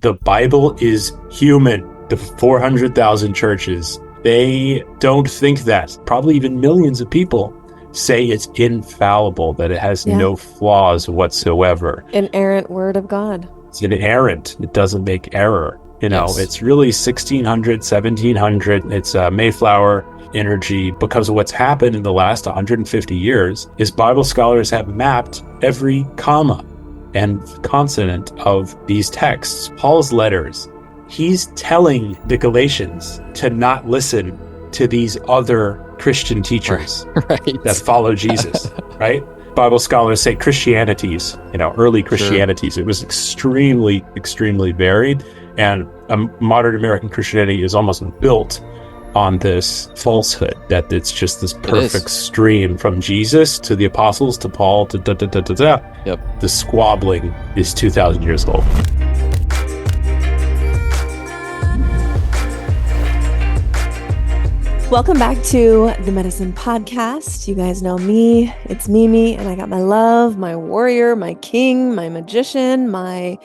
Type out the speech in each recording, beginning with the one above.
the Bible is human. The 400,000 churches, they don't think that. Probably even millions of people say it's infallible, that it has no flaws whatsoever. Inerrant word of God. It's inerrant. It doesn't make error. It's really 1600, 1700. It's Mayflower energy, because of what's happened in the last 150 years is Bible scholars have mapped every comma and consonant of these texts. Paul's letters, he's telling the Galatians to not listen to these other Christian teachers that follow Jesus, right? Bible scholars say Christianities, early Christianities. It was extremely, extremely varied. And modern American Christianity is almost built on this falsehood that it's just this perfect stream from Jesus to the apostles to Paul to da-da-da-da-da. Yep. The squabbling is 2,000 years old. Welcome back to the Medicine Podcast. You guys know me. It's Mimi, and I got my love, my warrior, my king, my magician, my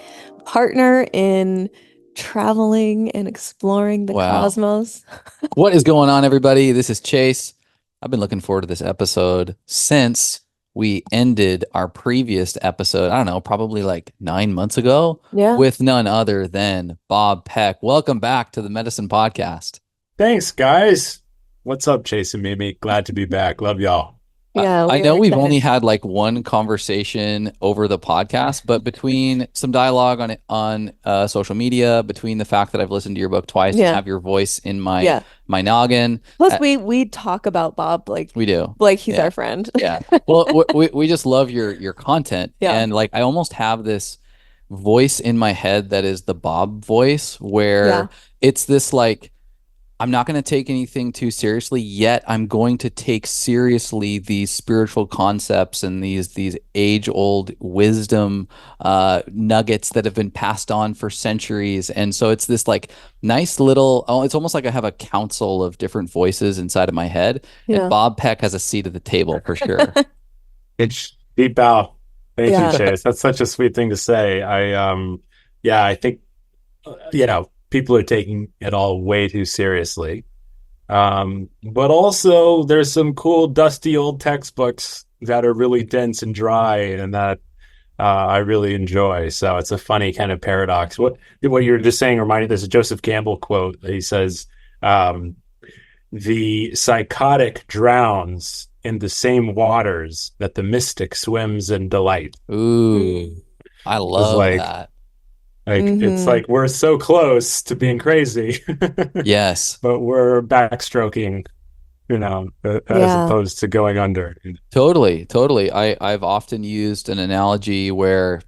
partner in traveling and exploring the cosmos. What is going on, everybody? This is Chase. I've been looking forward to this episode since we ended our previous episode, I don't know, probably like 9 months ago, with none other than Bob Peck. Welcome back to the Medicine Podcast. Thanks, guys. What's up, Chase and Mimi? Glad to be back. Love y'all. Yeah, I know we've only had like one conversation over the podcast, but between some dialogue on social media, between the fact that I've listened to your book twice and have your voice in my noggin. Plus, we talk about Bob like we do, like he's our friend. Well, we just love your content, and like I almost have this voice in my head that is the Bob voice, where it's this like, I'm not going to take anything too seriously, yet I'm going to take seriously these spiritual concepts and these age-old wisdom nuggets that have been passed on for centuries. And so it's this like nice little, it's almost like I have a council of different voices inside of my head. And Bob Peck has a seat at the table for sure. It's deep bow. Thank you, Chase. That's such a sweet thing to say. I think, people are taking it all way too seriously. But also there's some cool, dusty old textbooks that are really dense and dry and that I really enjoy. So it's a funny kind of paradox. What you're just saying reminded, there's a Joseph Campbell quote. He says, the psychotic drowns in the same waters that the mystic swims in delight. Ooh, I love that. It's like we're so close to being crazy. Yes. But we're backstroking, as opposed to going under. Totally. I've often used an analogy where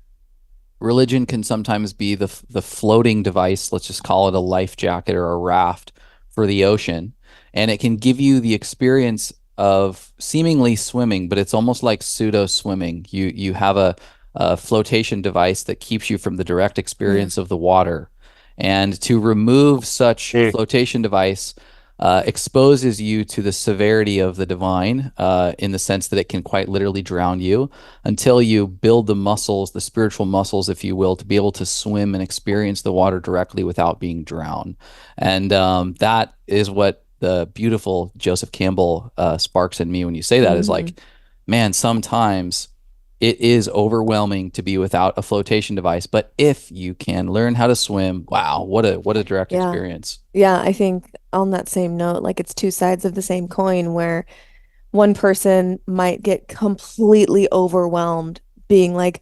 religion can sometimes be the floating device, let's just call it a life jacket or a raft for the ocean. And it can give you the experience of seemingly swimming, but it's almost like pseudo swimming. You have a flotation device that keeps you from the direct experience of the water. And to remove such flotation device exposes you to the severity of the divine in the sense that it can quite literally drown you until you build the muscles, the spiritual muscles, if you will, to be able to swim and experience the water directly without being drowned. And that is what the beautiful Joseph Campbell sparks in me when you say that, is like, man, sometimes it is overwhelming to be without a flotation device, but if you can learn how to swim, wow, what a direct experience. Yeah, I think on that same note, like it's two sides of the same coin, where one person might get completely overwhelmed being like,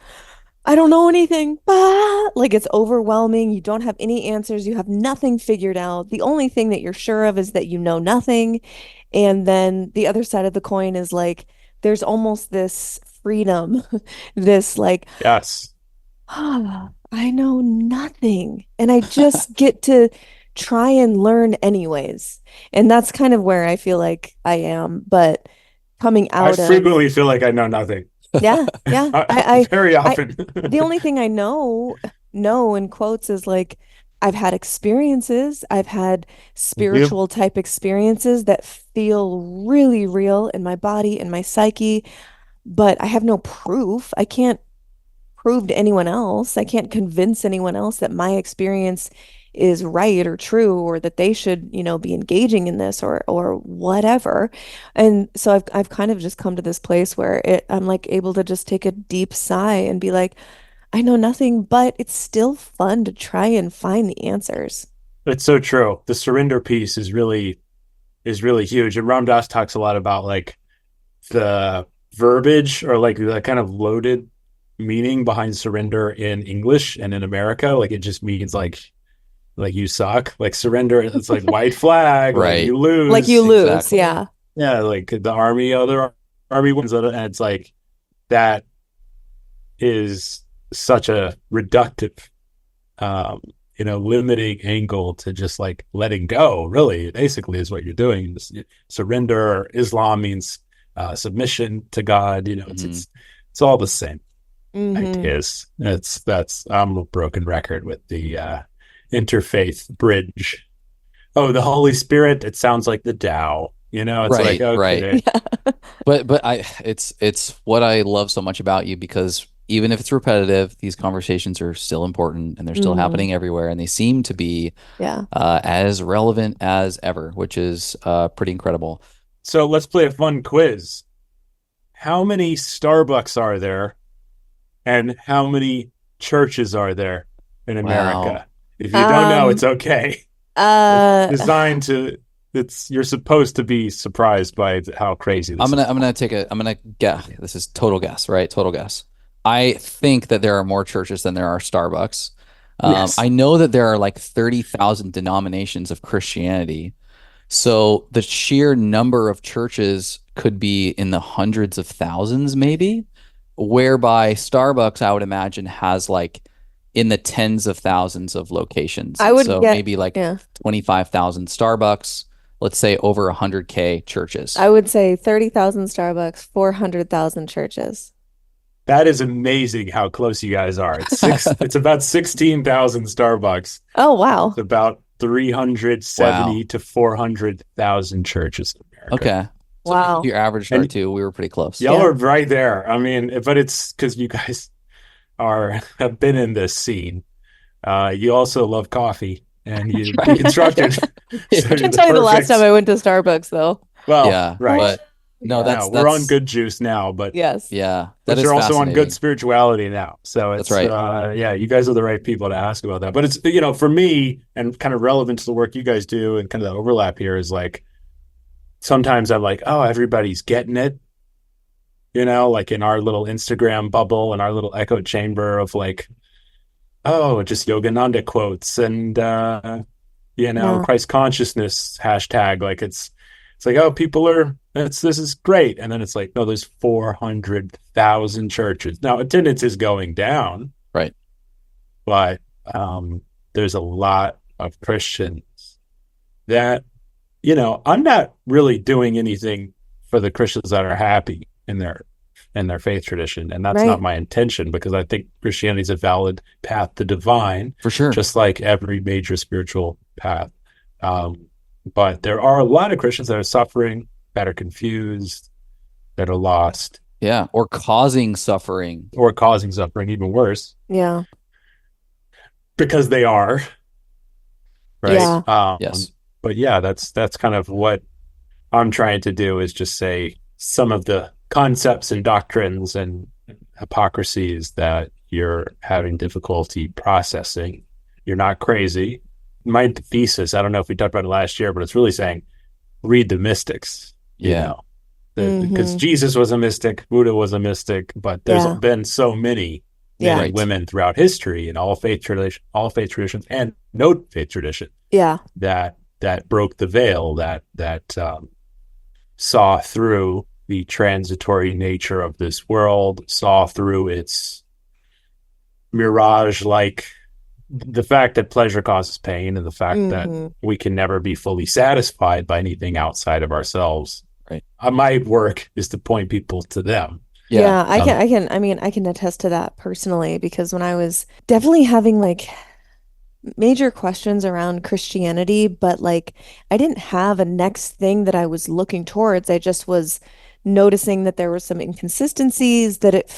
I don't know anything. Like it's overwhelming. You don't have any answers. You have nothing figured out. The only thing that you're sure of is that you know nothing. And then the other side of the coin is like, there's almost this freedom, this like, I know nothing and I just get to try and learn anyways. And that's kind of where I feel like I am, but coming out I frequently feel like I know nothing. I very often. The only thing I know in quotes is like, I've had experiences. I've had spiritual type experiences that feel really real in my body and my psyche, but I have no proof. I can't prove to anyone else. I can't convince anyone else that my experience is right or true, or that they should, be engaging in this, or whatever. And so I've kind of just come to this place where I'm like able to just take a deep sigh and be like, I know nothing, but it's still fun to try and find the answers. It's so true. The surrender piece is really huge. And Ram Dass talks a lot about like the verbiage or like the kind of loaded meaning behind surrender in English and in America. Like it just means like you suck. Like surrender, it's like white flag, like Right. you lose. Like you lose, Exactly. yeah. Yeah, like the army, other army wins, and it's like that is such a reductive, limiting angle to just like letting go. Really, basically, is what you're doing. Surrender. Islam means submission to God. It's Mhm. it's all the same Hmm. ideas. I'm a broken record with the interfaith bridge. Oh, the Holy Spirit. It sounds like the Tao. It's like, Right, right. okay. But it's what I love so much about you, because even if it's repetitive, these conversations are still important and they're still Hmm. happening everywhere, and they seem to be Yeah. as relevant as ever, which is pretty incredible. So let's play a fun quiz. How many Starbucks are there, and how many churches are there in America? Wow. If you don't know, Um, it's okay. uh, It's designed to. You're supposed to be surprised by how crazy this I'm is. gonna guess. This is total guess, right? Total guess. I think that there are more churches than there are Starbucks. Yes. I know that there are like 30,000 denominations of Christianity. So the sheer number of churches could be in the hundreds of thousands, maybe, whereby Starbucks, I would imagine, has like in the tens of thousands of locations. I would So get, maybe like yeah, 25,000 Starbucks, let's say over 100K churches. I would say 30,000 Starbucks, 400,000 churches. That is amazing how close you guys are. It's about 16,000 Starbucks. Oh, wow. It's about 370 Wow. to 400,000 churches in America. Okay. So Wow. your average start too. We were pretty close. Y'all Yeah. are right there. I mean, but it's because you guys have been in this scene. You also love coffee and you Right. deconstructed. Yeah. So I you're can the tell you the last perfect- time I went to Starbucks, though. Well, Yeah, right. but no, Yeah, we're on good juice now, but Yes. Yeah, but that is you're also on good fascinating. spirituality now. So it's That's right. yeah, you guys are the right people to ask about that. But it's for me and kind of relevant to the work you guys do and kind of the overlap here is like sometimes I'm like, oh, everybody's getting it. Like in our little Instagram bubble and our little echo chamber of like, oh, just Yogananda quotes and Yeah. Christ consciousness hashtag. Like it's like, oh, people are this is great. And then it's like, no, there's 400,000 churches. Now attendance is going down, Right. but there's a lot of Christians that, I'm not really doing anything for the Christians that are happy in their faith tradition. And that's not Right. my intention because I think Christianity is a valid path to divine, For sure. just like every major spiritual path. But there are a lot of Christians that are suffering, that are confused, that are lost, Yeah. Or causing suffering. or causing suffering, even worse, Yeah. because they are, right? Yeah. Yes. But yeah, that's kind of what I'm trying to do is just say some of the concepts and doctrines and hypocrisies that you're having difficulty processing. You're not crazy. My thesis, I don't know if we talked about it last year, but it's really saying read the mystics. Yeah. Because Mhm. Jesus was a mystic, Buddha was a mystic, but there's Yeah. been so many men Yeah. and Right. women throughout history in all faith traditions, and no faith tradition Yeah. that broke the veil, that saw through the transitory nature of this world, saw through its mirage, like the fact that pleasure causes pain and the fact that Mhm. we can never be fully satisfied by anything outside of ourselves. Right. My work is to point people to them. Yeah, Yeah. I mean, I can attest to that personally because when I was definitely having like major questions around Christianity, but like I didn't have a next thing that I was looking towards. I just was noticing that there were some inconsistencies, that it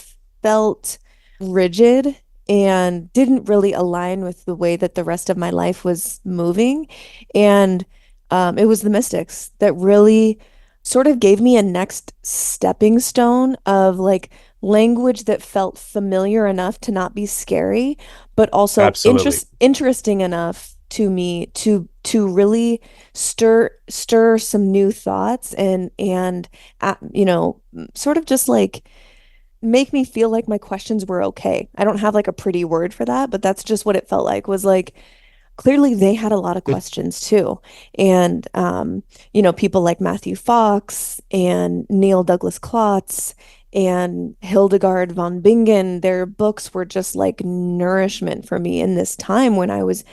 felt rigid and didn't really align with the way that the rest of my life was moving. And it was the mystics that really sort of gave me a next stepping stone of like language that felt familiar enough to not be scary, but also Absolutely. interesting enough to me to really stir some new thoughts and sort of just like make me feel like my questions were okay. I don't have like a pretty word for that, but that's just what it felt like, was like clearly they had a lot of questions too. And people like Matthew Fox and Neil Douglas Klotz and Hildegard von Bingen, their books were just like nourishment for me in this time when I was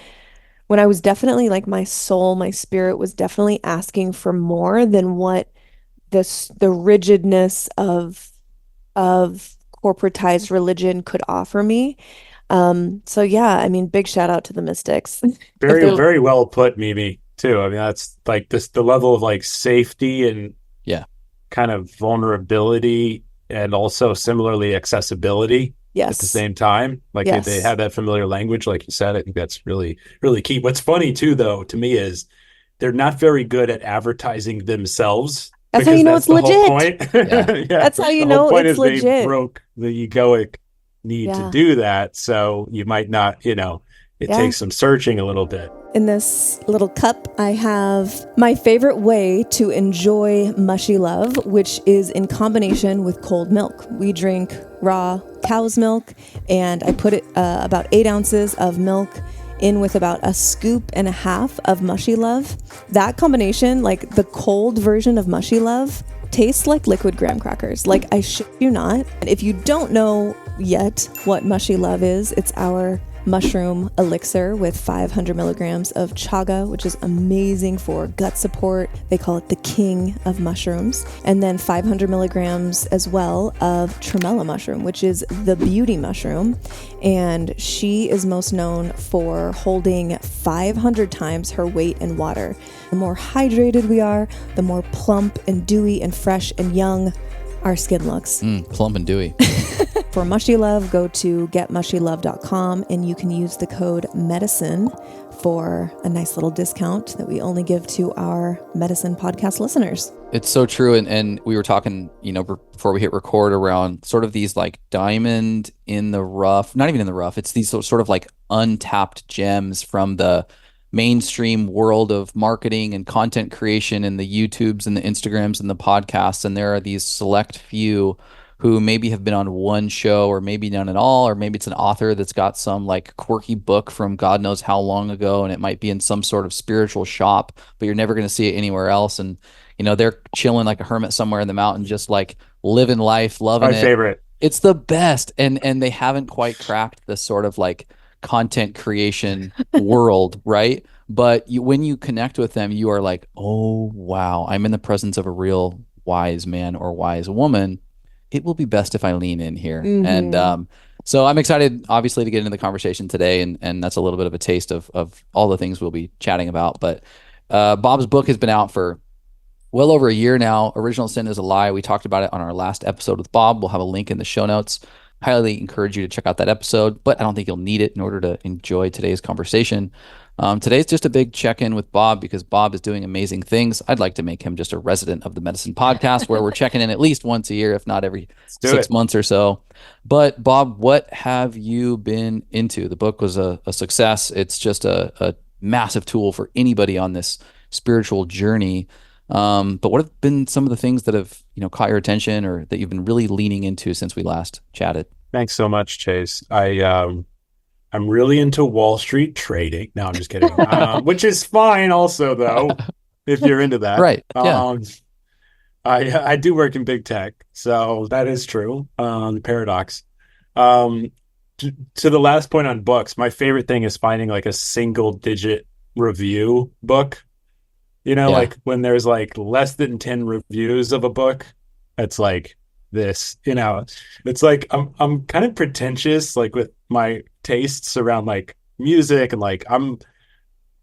definitely like my soul, my spirit was definitely asking for more than what the rigidness of corporatized religion could offer me. So yeah, I mean, big shout out to the mystics. Very, very well put, Mimi, too. I mean, that's like the level of like safety and Yeah. kind of vulnerability and also similarly accessibility at the Yes. same time. Like they Yes. have that familiar language, like you said. I think that's really, really key. What's funny too, though, to me is they're not very good at advertising themselves. That's how you know it's the whole legit. point. Yeah. Yeah. That's how you The whole know point it's is they legit. broke the egoic need to Yeah. do that. So you might not, it Yeah. takes some searching a little bit. In this little cup, I have my favorite way to enjoy mushy love, which is in combination with cold milk. We drink raw cow's milk, and I put it about 8 ounces of milk in with about a scoop and a half of mushy love. That combination, like the cold version of mushy love, tastes like liquid graham crackers. Like, I shit you not. If you don't know yet what mushy love is, it's our mushroom elixir with 500 milligrams of chaga, which is amazing for gut support. They call it the king of mushrooms. And then 500 milligrams as well of tremella mushroom, which is the beauty mushroom. And she is most known for holding 500 times her weight in water. The more hydrated we are, the more plump and dewy and fresh and young our skin looks. Plump and dewy. For Mushy Love, go to getmushylove.com and you can use the code MEDICINE for a nice little discount that we only give to our medicine podcast listeners. It's so true. And we were talking, before we hit record around sort of these like diamond in the rough, not even in the rough. It's these sort of like untapped gems from the mainstream world of marketing and content creation and the YouTubes and the Instagrams and the podcasts. And there are these select few who maybe have been on one show or maybe none at all, or maybe it's an author that's got some like quirky book from God knows how long ago, and it might be in some sort of spiritual shop, but you're never going to see it anywhere else. And, they're chilling like a hermit somewhere in the mountain, just like living life, loving it. My favorite. It's the best. And they haven't quite cracked this sort of like content creation world, right? But when you connect with them, you are like, oh, wow, I'm in the presence of a real wise man or wise woman. It will be best if I lean in here. Mm-hmm. And so I'm excited, obviously, to get into the conversation today. And that's a little bit of a taste of all the things we'll be chatting about. But Bob's book has been out for well over a year now. Original Sin is a Lie. We talked about it on our last episode with Bob. We'll have a link in the show notes. Highly encourage you to check out that episode, but I don't think you'll need it in order to enjoy today's conversation. Today's just a big check-in with Bob because Bob is doing amazing things. I'd like to make him just a resident of the Medicine Podcast where we're checking in at least once a year, if not every 6 months or so. But Bob, what have you been into? The book was a success. It's just a massive tool for anybody on this spiritual journey. But what have been some of the things that have, caught your attention or that you've been really leaning into since we last chatted? Thanks so much, Chase. I'm really into Wall Street trading. No, I'm just kidding. Which is fine also, though, if you're into that. Right. Yeah. I do work in big tech, so that is true. The paradox. To the last point on books, my favorite thing is finding like a single digit review book. Like when there's like less than 10 reviews of a book, it's like this, it's like I'm kind of pretentious, like with my tastes around like music, and like I'm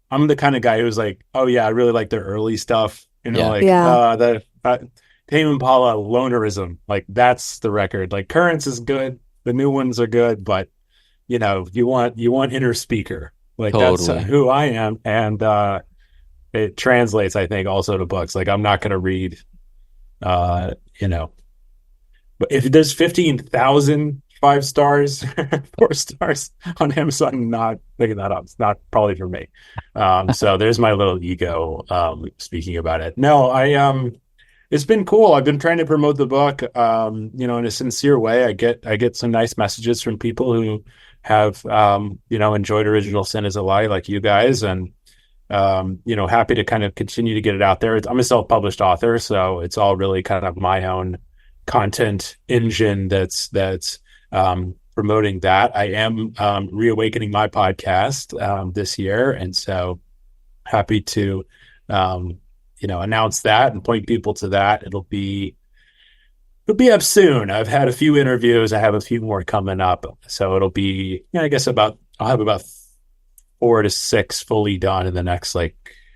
the kind of guy who's like, oh yeah, I really like their early stuff, the Tame Impala Lonerism, like that's the record. Like Currents is good, The new ones are good, but you want inner speaker. Like that's Totally. who I am, and it translates, I think, also to books. Like I'm not going to read, uh, you know, but if there's 15,000 5 stars, 4 stars on Amazon, I'm not picking that up. It's not probably for me. So there's my little ego speaking about it. No, it's been cool. I've been trying to promote the book, in a sincere way. I get some nice messages from people who have enjoyed Original Sin as a Lie, like you guys, and happy to kind of continue to get it out there. I'm a self-published author, so it's all really kind of my own content engine that's promoting that. I am reawakening my podcast this year, and so happy to announce that and point people to that. It'll be up soon. I've had a few interviews. I have a few more coming up, so it'll be I guess I'll have about 4 to 6 fully done in the next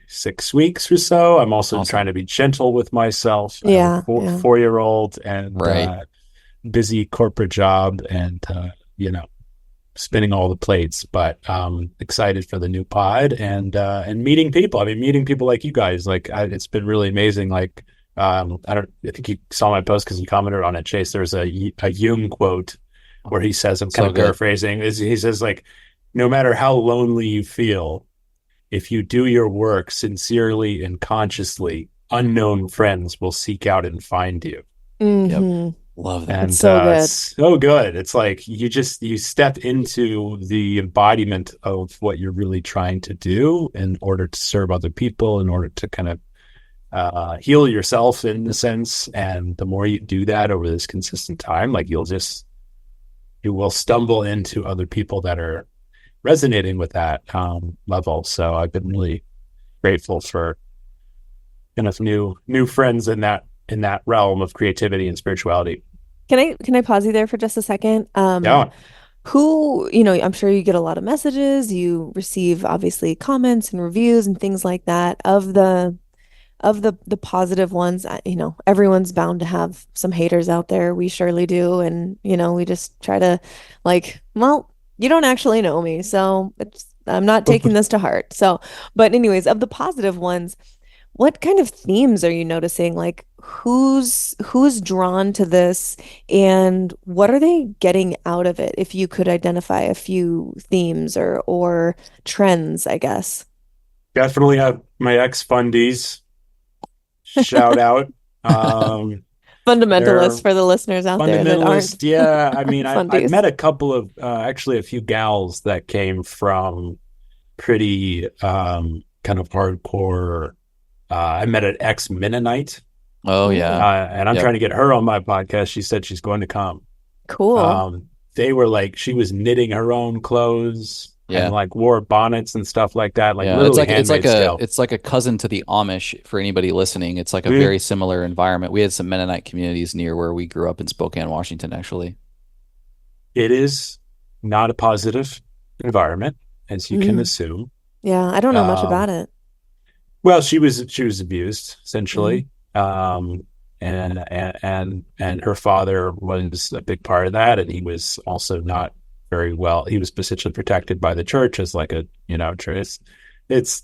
6 weeks or so. I'm also Awesome. trying to be gentle with myself. I Yeah, have a yeah. 4-year-old and Right. busy corporate job, and spinning all the plates. But excited for the new pod and meeting people. I mean, meeting people like you guys. It's been really amazing. I think you saw my post because you commented on it, Chase. There's a Jung quote where he says, I'm kind of paraphrasing, he says, no matter how lonely you feel, if you do your work sincerely and consciously, unknown friends will seek out and find you. Mhm. Love that. And It's so good. so good. It's like you step into the embodiment of what you're really trying to do in order to serve other people, in order to kind of heal yourself in a sense. And the more you do that over this consistent time, you will stumble into other people that are resonating with that level. So I've been really grateful for kind of new friends in that realm of creativity and spirituality. Can I pause you there for just a second? Yeah. Who, I'm sure you get a lot of messages, you receive obviously comments and reviews and things like that of the positive ones. Everyone's bound to have some haters out there. We surely do, and we just try to well, you don't actually know me, so I'm not taking this to heart. So, but anyways, of the positive ones, what kind of themes are you noticing? Who's drawn to this and what are they getting out of it? If you could identify a few themes or trends, I guess. Definitely have my ex-fundies. Shout out. Fundamentalists for the listeners out there that aren't Yeah. I mean, I've fundies. met a couple of actually a few gals that came from pretty kind of hardcore. I met an ex-Mennonite. Oh yeah. And I'm trying to get her on my podcast. She said she's going to come. Cool. They were she was knitting her own clothes and wore bonnets and stuff like that. Literally it's like a cousin to the Amish for anybody listening. It's like a very similar environment. We had some Mennonite communities near where we grew up in Spokane, Washington, actually. It is not a positive environment, as you can assume. Yeah, I don't know much about it. Well, she was abused essentially. And her father was a big part of that, and he was also not very well. He was essentially protected by the church as it's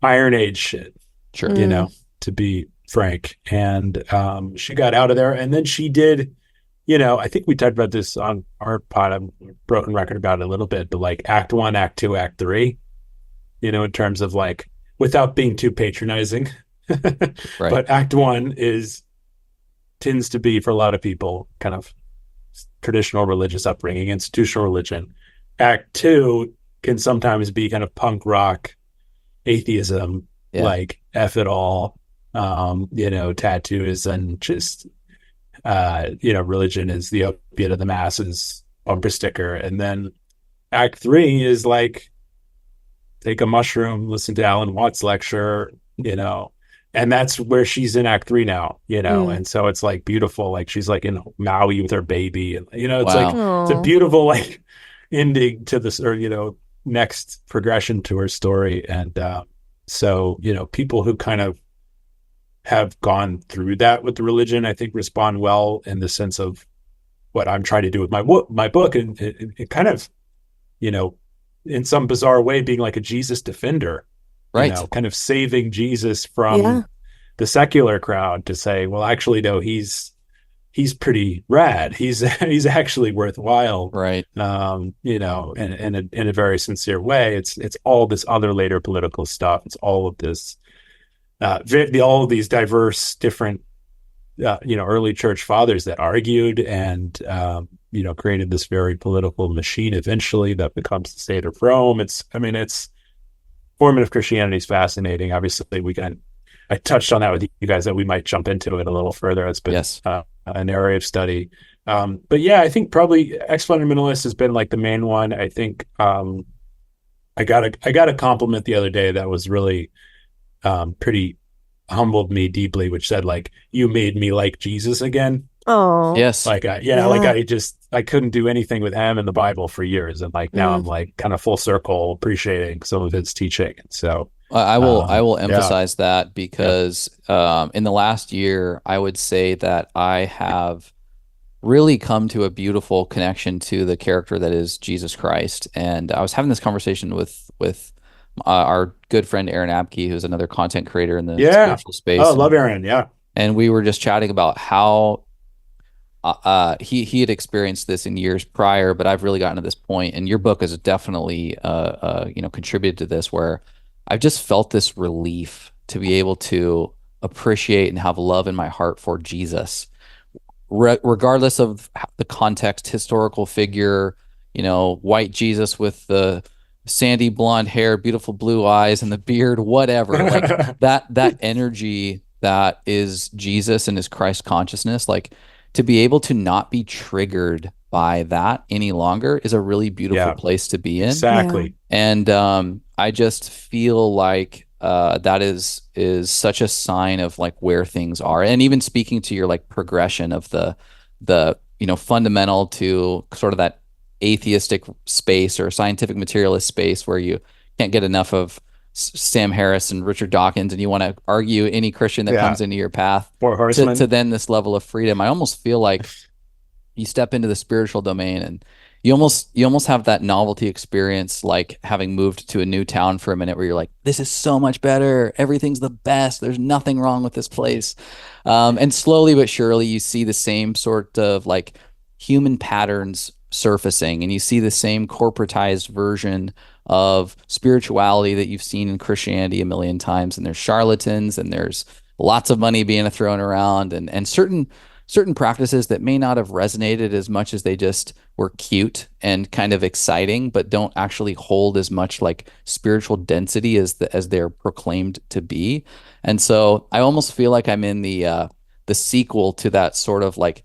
Iron Age shit, sure, to be frank. And she got out of there, and then she did. I think we talked about this on our pod. I'm broken record about it a little bit, but Act 1, Act 2, Act 3. In terms of without being too patronizing. right. But Act 1 tends to be for a lot of people kind of traditional religious upbringing, institutional religion. Act 2 can sometimes be kind of punk rock atheism, F it all, tattoos and just religion is the opiate of the masses bumper sticker. And then Act 3 is take a mushroom, listen to Alan Watts lecture, and that's where she's in Act 3 now, and so it's beautiful. She's in Maui with her baby, and it's it's a beautiful ending to this, or next progression to her story. And so people who kind of have gone through that with the religion, I think respond well in the sense of what I'm trying to do with my book, and it kind of, you know, in some bizarre way, being like a Jesus defender, you Right. know, kind of saving Jesus Yeah. from the secular crowd to say, well, actually, no, he's pretty rad. He's he's actually worthwhile. Right. You know, in a very sincere way. It's all this other later political stuff. It's all of this, all of these diverse, different, you know, early church fathers that argued and you know, created this very political machine eventually that becomes the state of Rome. It's formative Christianity is fascinating. Obviously, I touched on that with you guys, that we might jump into it a little further. It's been Yes. an area of study. But yeah, I think probably ex-fundamentalist has been like the main one. I think I got a compliment the other day that was really pretty humbled me deeply, which said like, you made me like Jesus again. Oh. Yes. Like, I couldn't do anything with him in the Bible for years. And like, now I'm like kind of full circle appreciating some of his teaching. So I will emphasize that, Yeah. because in the last year, I would say that I have really come to a beautiful connection to the character that is Jesus Christ. And I was having this conversation with our good friend Aaron Abke, who's another content creator in the spiritual space. Oh, love Aaron. Yeah. And we were just chatting about how he had experienced this in years prior, but I've really gotten to this point, and your book has definitely you know, contributed to this, where I've just felt this relief to be able to appreciate and have love in my heart for Jesus, regardless of the context, historical figure, you know, white Jesus with the sandy blonde hair, beautiful blue eyes, and the beard, whatever. Like that energy that is Jesus and his Christ consciousness, like, to be able to not be triggered by that any longer is a really beautiful place to be in. Exactly. And I just feel like that is such a sign of like where things are. And even speaking to your like progression of the you know, fundamental to sort of that atheistic space or scientific materialist space where you can't get enough of Sam Harris and Richard Dawkins, and you want to argue any Christian that comes into your path, to then this level of freedom. I almost feel like you step into the spiritual domain and you almost have that novelty experience, like having moved to a new town for a minute, where you're like, this is so much better. Everything's the best. There's nothing wrong with this place. And slowly but surely you see the same sort of like human patterns surfacing, and you see the same corporatized version of spirituality that you've seen in Christianity a million times. And there's charlatans, and there's lots of money being thrown around, and certain practices that may not have resonated as much as they just were cute and kind of exciting, but don't actually hold as much like spiritual density as they're proclaimed to be. And so I almost feel like I'm in the sequel to that sort of like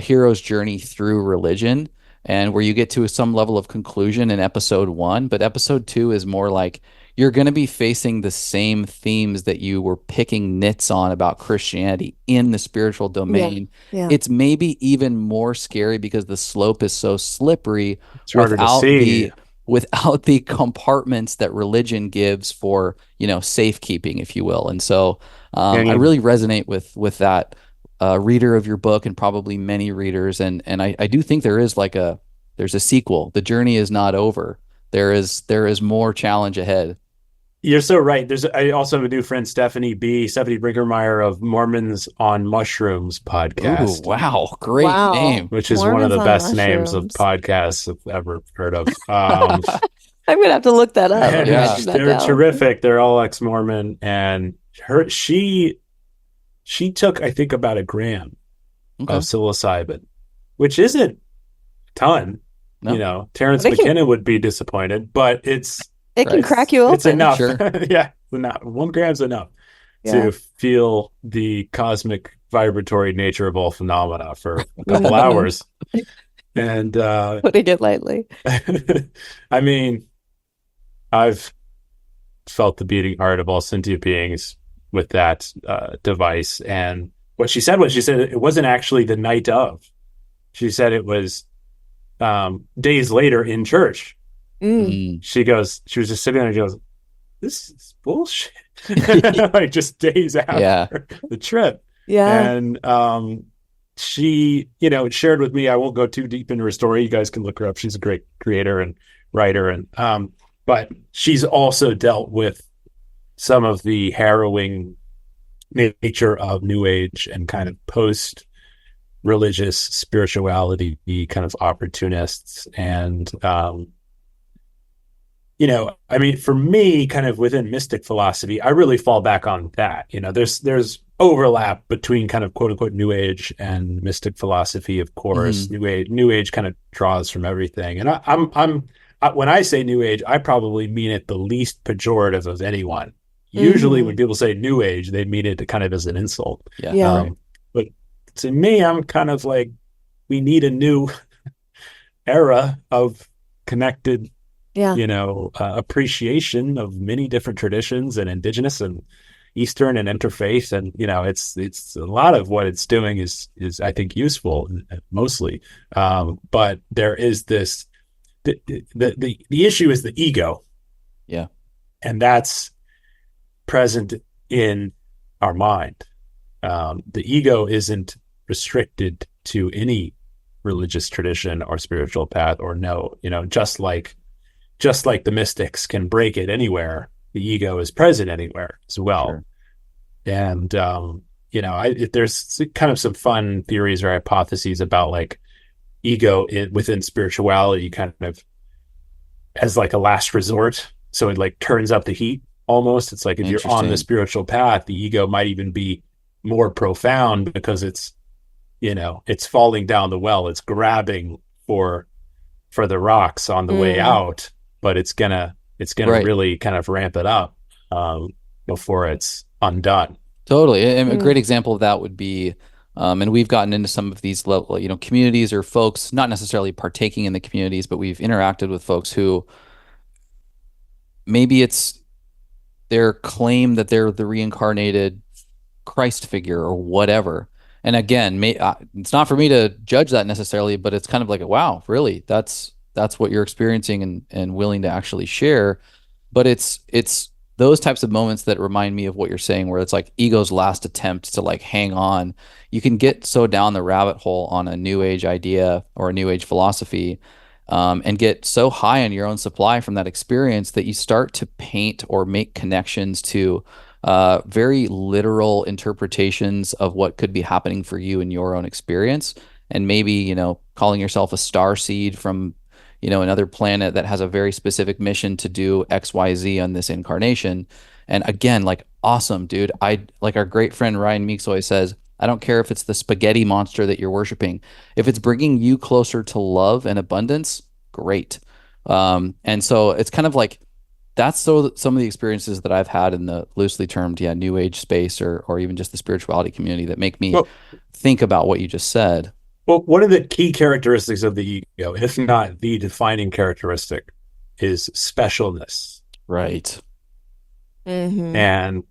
hero's journey through religion, and where you get to some level of conclusion in episode 1, but episode 2 is more like you're going to be facing the same themes that you were picking nits on about Christianity in the spiritual domain. Yeah. It's maybe even more scary because the slope is so slippery without the compartments that religion gives for, you know, safekeeping, if you will. And so I really resonate with that reader of your book, and probably many readers. And I do think there's a sequel. The journey is not over. There is more challenge ahead. You're so right. I also have a new friend, Stephanie Brinkermeyer of Mormons on Mushrooms podcast. Ooh, wow. Great name. Which is Mormons one of the best mushrooms. names of podcasts I've ever heard of. I'm going to have to look that up. Yeah, they're terrific. They're all ex-Mormon. And she took, I think, about 1 gram of psilocybin, which isn't a ton. No. You know, Terrence McKenna would be disappointed, but it can crack you open. It's enough. Sure. Yeah, 1 gram's enough to feel the cosmic vibratory nature of all phenomena for a couple hours. And putting it lightly. I mean, I've felt the beating heart of all sentient beings with that device. And what she said it wasn't actually the night of. She said it was days later in church. She was just sitting there and she goes, this is bullshit. Like just days after the trip. Yeah. And she, shared with me, I won't go too deep into her story. You guys can look her up. She's a great creator and writer. But she's also dealt with some of the harrowing nature of New Age and kind of post religious spirituality kind of opportunists. And, I mean, for me, kind of within mystic philosophy, I really fall back on that. There's overlap between kind of quote unquote New Age and mystic philosophy, of course. New Age kind of draws from everything. And when I say New Age, I probably mean it the least pejorative of anyone. Usually when people say New Age, they mean it kind of as an insult. Yeah. But to me, I'm kind of like, we need a new era of connected, appreciation of many different traditions and indigenous and Eastern and interfaith. And, it's a lot of what it's doing is I think useful mostly. But there is this, the issue is the ego. Yeah. And that's present in our mind. The ego isn't restricted to any religious tradition or spiritual path just like the mystics can break it anywhere, the ego is present anywhere as well. Sure. And there's kind of some fun theories or hypotheses about like ego within spirituality kind of as like a last resort. So it like turns up the heat almost. It's like if you're on the spiritual path, the ego might even be more profound because it's falling down the well. It's grabbing for the rocks on the way out, but it's gonna really kind of ramp it up before it's undone. Totally. And a great example of that would be, and we've gotten into some of these level, communities or folks, not necessarily partaking in the communities, but we've interacted with folks who maybe it's their claim that they're the reincarnated Christ figure or whatever. And again, it's not for me to judge that necessarily, but it's kind of like, wow, really, that's what you're experiencing and willing to actually share. But it's those types of moments that remind me of what you're saying, where it's like ego's last attempt to like hang on. You can get so down the rabbit hole on a New Age idea or a New Age philosophy, and get so high on your own supply from that experience that you start to paint or make connections to very literal interpretations of what could be happening for you in your own experience. And maybe, calling yourself a star seed from, another planet that has a very specific mission to do XYZ on this incarnation. And again, like, awesome, dude. Like our great friend Ryan Meeks always says, I don't care if it's the spaghetti monster that you're worshiping. If it's bringing you closer to love and abundance, great. And so it's kind of like, that's some of the experiences that I've had in the loosely termed, New Age space or even just the spirituality community that make me think about what you just said. Well, one of the key characteristics of the ego, if not the defining characteristic, is specialness. Right. Mm-hmm. And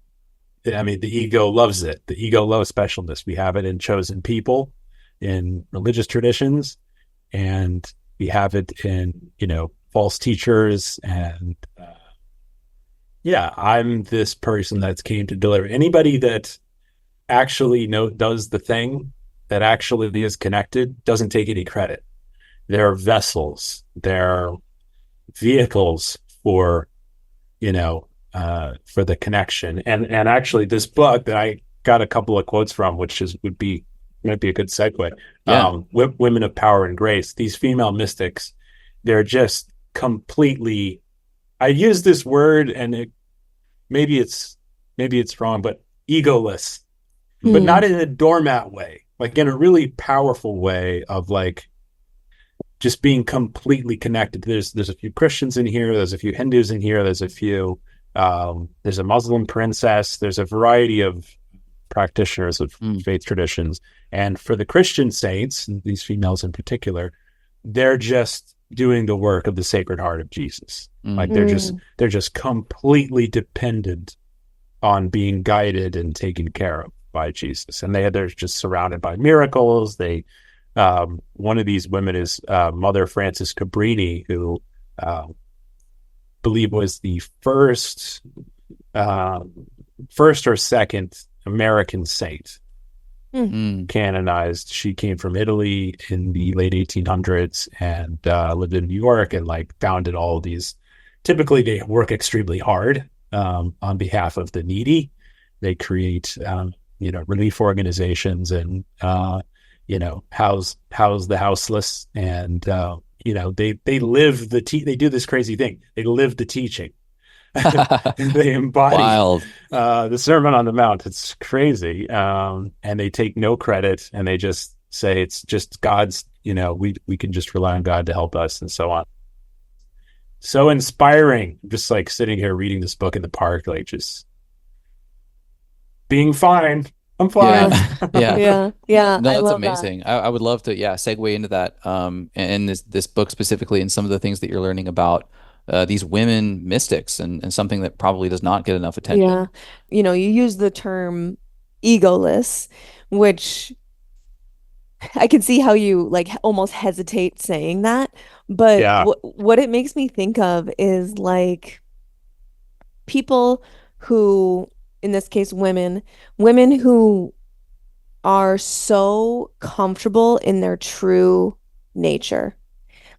I mean, the ego loves it. The ego loves specialness. We have it in chosen people, in religious traditions, and we have it in, false teachers. And I'm this person that's came to deliver. Anybody that actually does the thing, that actually is connected, doesn't take any credit. They're vessels. They're vehicles for, for the connection. And actually this book that I got a couple of quotes from, which might be a good segue. Yeah. Women of Power and Grace, these female mystics, they're just completely, I use this word and maybe it's wrong, but egoless, but not in a doormat way, like in a really powerful way of like just being completely connected. There's a few Christians in here. There's a few Hindus in here. There's a few, there's a Muslim princess. There's a variety of practitioners of faith traditions. And for the Christian saints, these females in particular, they're just doing the work of the Sacred Heart of Jesus. Like they're just completely dependent on being guided and taken care of by Jesus. And they're just surrounded by miracles. One of these women is Mother Frances Cabrini, who believe was the first or second American saint. canonized. She came from Italy in the late 1800s and lived in New York and like founded all of these. Typically, they work extremely hard on behalf of the needy. They create, relief organizations and house the houseless, and they live they do this crazy thing. They live the teaching. They embody Wild. The Sermon on the Mount. It's crazy. And they take no credit, and they just say it's just God's, we can just rely on God to help us, and so on. So inspiring. Just like sitting here reading this book in the park, like just being fine. I'm fine. Yeah. No, I that's love amazing. that. I would love to, segue into that. And this book specifically, and some of the things that you're learning about these women mystics, and something that probably does not get enough attention. Yeah. You use the term egoless, which I can see how you like almost hesitate saying that, but Yeah. what it makes me think of is like people who, in this case, women who are so comfortable in their true nature.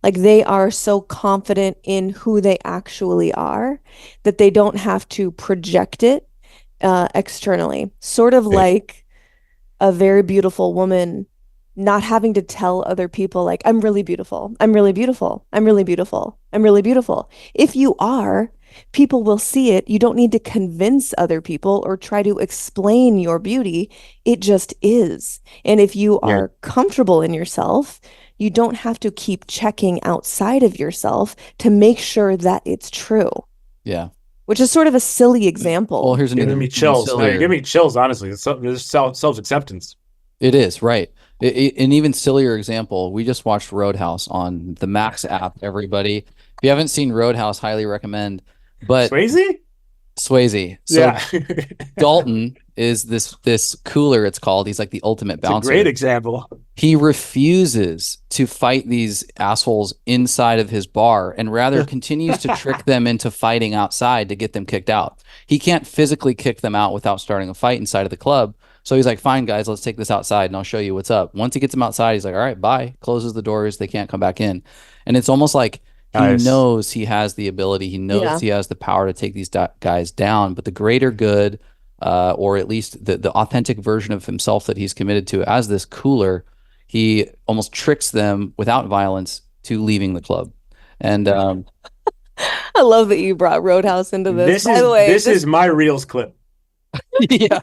Like they are so confident in who they actually are that they don't have to project it externally. Sort of like a very beautiful woman not having to tell other people like, I'm really beautiful. I'm really beautiful. I'm really beautiful. I'm really beautiful. If you are, people will see it. You don't need to convince other people or try to explain your beauty. It just is. And if you are comfortable in yourself, you don't have to keep checking outside of yourself to make sure that it's true. Yeah. Which is sort of a silly example. Well, here's Giving me chills. No, you're giving me chills, honestly. It's self-acceptance. It is, right. An even sillier example, we just watched Roadhouse on the Max app, everybody. If you haven't seen Roadhouse, highly recommend. But Swayze. So Dalton is this cooler, it's called. He's like the ultimate bouncer. It's a great example. He refuses to fight these assholes inside of his bar, and rather continues to trick them into fighting outside to get them kicked out. He can't physically kick them out without starting a fight inside of the club. So he's like, fine, guys, let's take this outside and I'll show you what's up. Once he gets them outside, he's like, all right, bye. Closes the doors. They can't come back in. And it's almost like he knows he has the ability. He knows he has the power to take these guys down. But the greater good, or at least the authentic version of himself that he's committed to as this cooler, he almost tricks them without violence to leaving the club. And I love that you brought Roadhouse into this. By the way, this is my Reels clip. Yeah.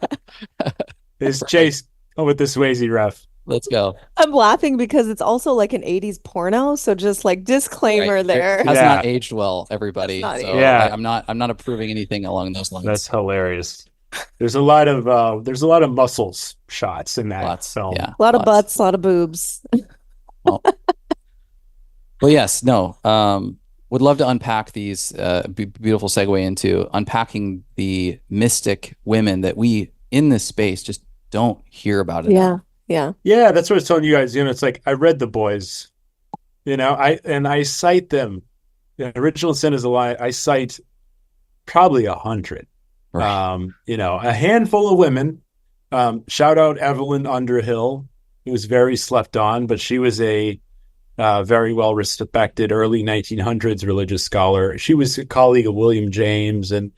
Is Chase with the Swayze ref. Let's go. I'm laughing because it's also like an 80s porno, so just like disclaimer there. It has not aged well, everybody. Not So I'm not approving anything along those lines. That's hilarious. There's a lot of muscles shots in that film. Yeah, a lot of butts, a lot of boobs. Well, yes, no. Would love to unpack these. Beautiful segue into unpacking the mystic women that we in this space just don't hear about it. Yeah. That's what I was telling you guys. It's like I read The Boys. I cite them. The Original Sin is a Lie. I cite probably 100. Right. A handful of women. Shout out Evelyn Underhill, who was very slept on, but she was a very well respected early 1900s religious scholar. She was a colleague of William James and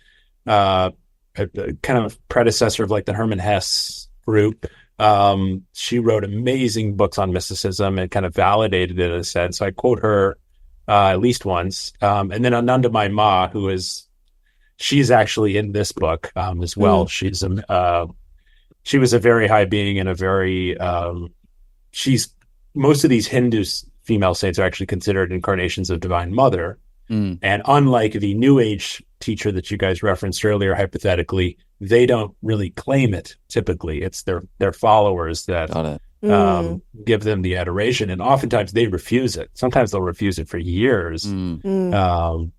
a kind of predecessor of like the Hermann Hesse group. She wrote amazing books on mysticism and kind of validated it in a sense. So I quote her at least once. And then Anandamayi Ma, she's actually in this book as well. She was a very high being and a very most of these Hindu female saints are actually considered incarnations of Divine Mother. And unlike the New Age teacher that you guys referenced earlier, hypothetically, they don't really claim it. Typically, it's their followers that give them the adoration, and oftentimes they refuse it. Sometimes they'll refuse it for years until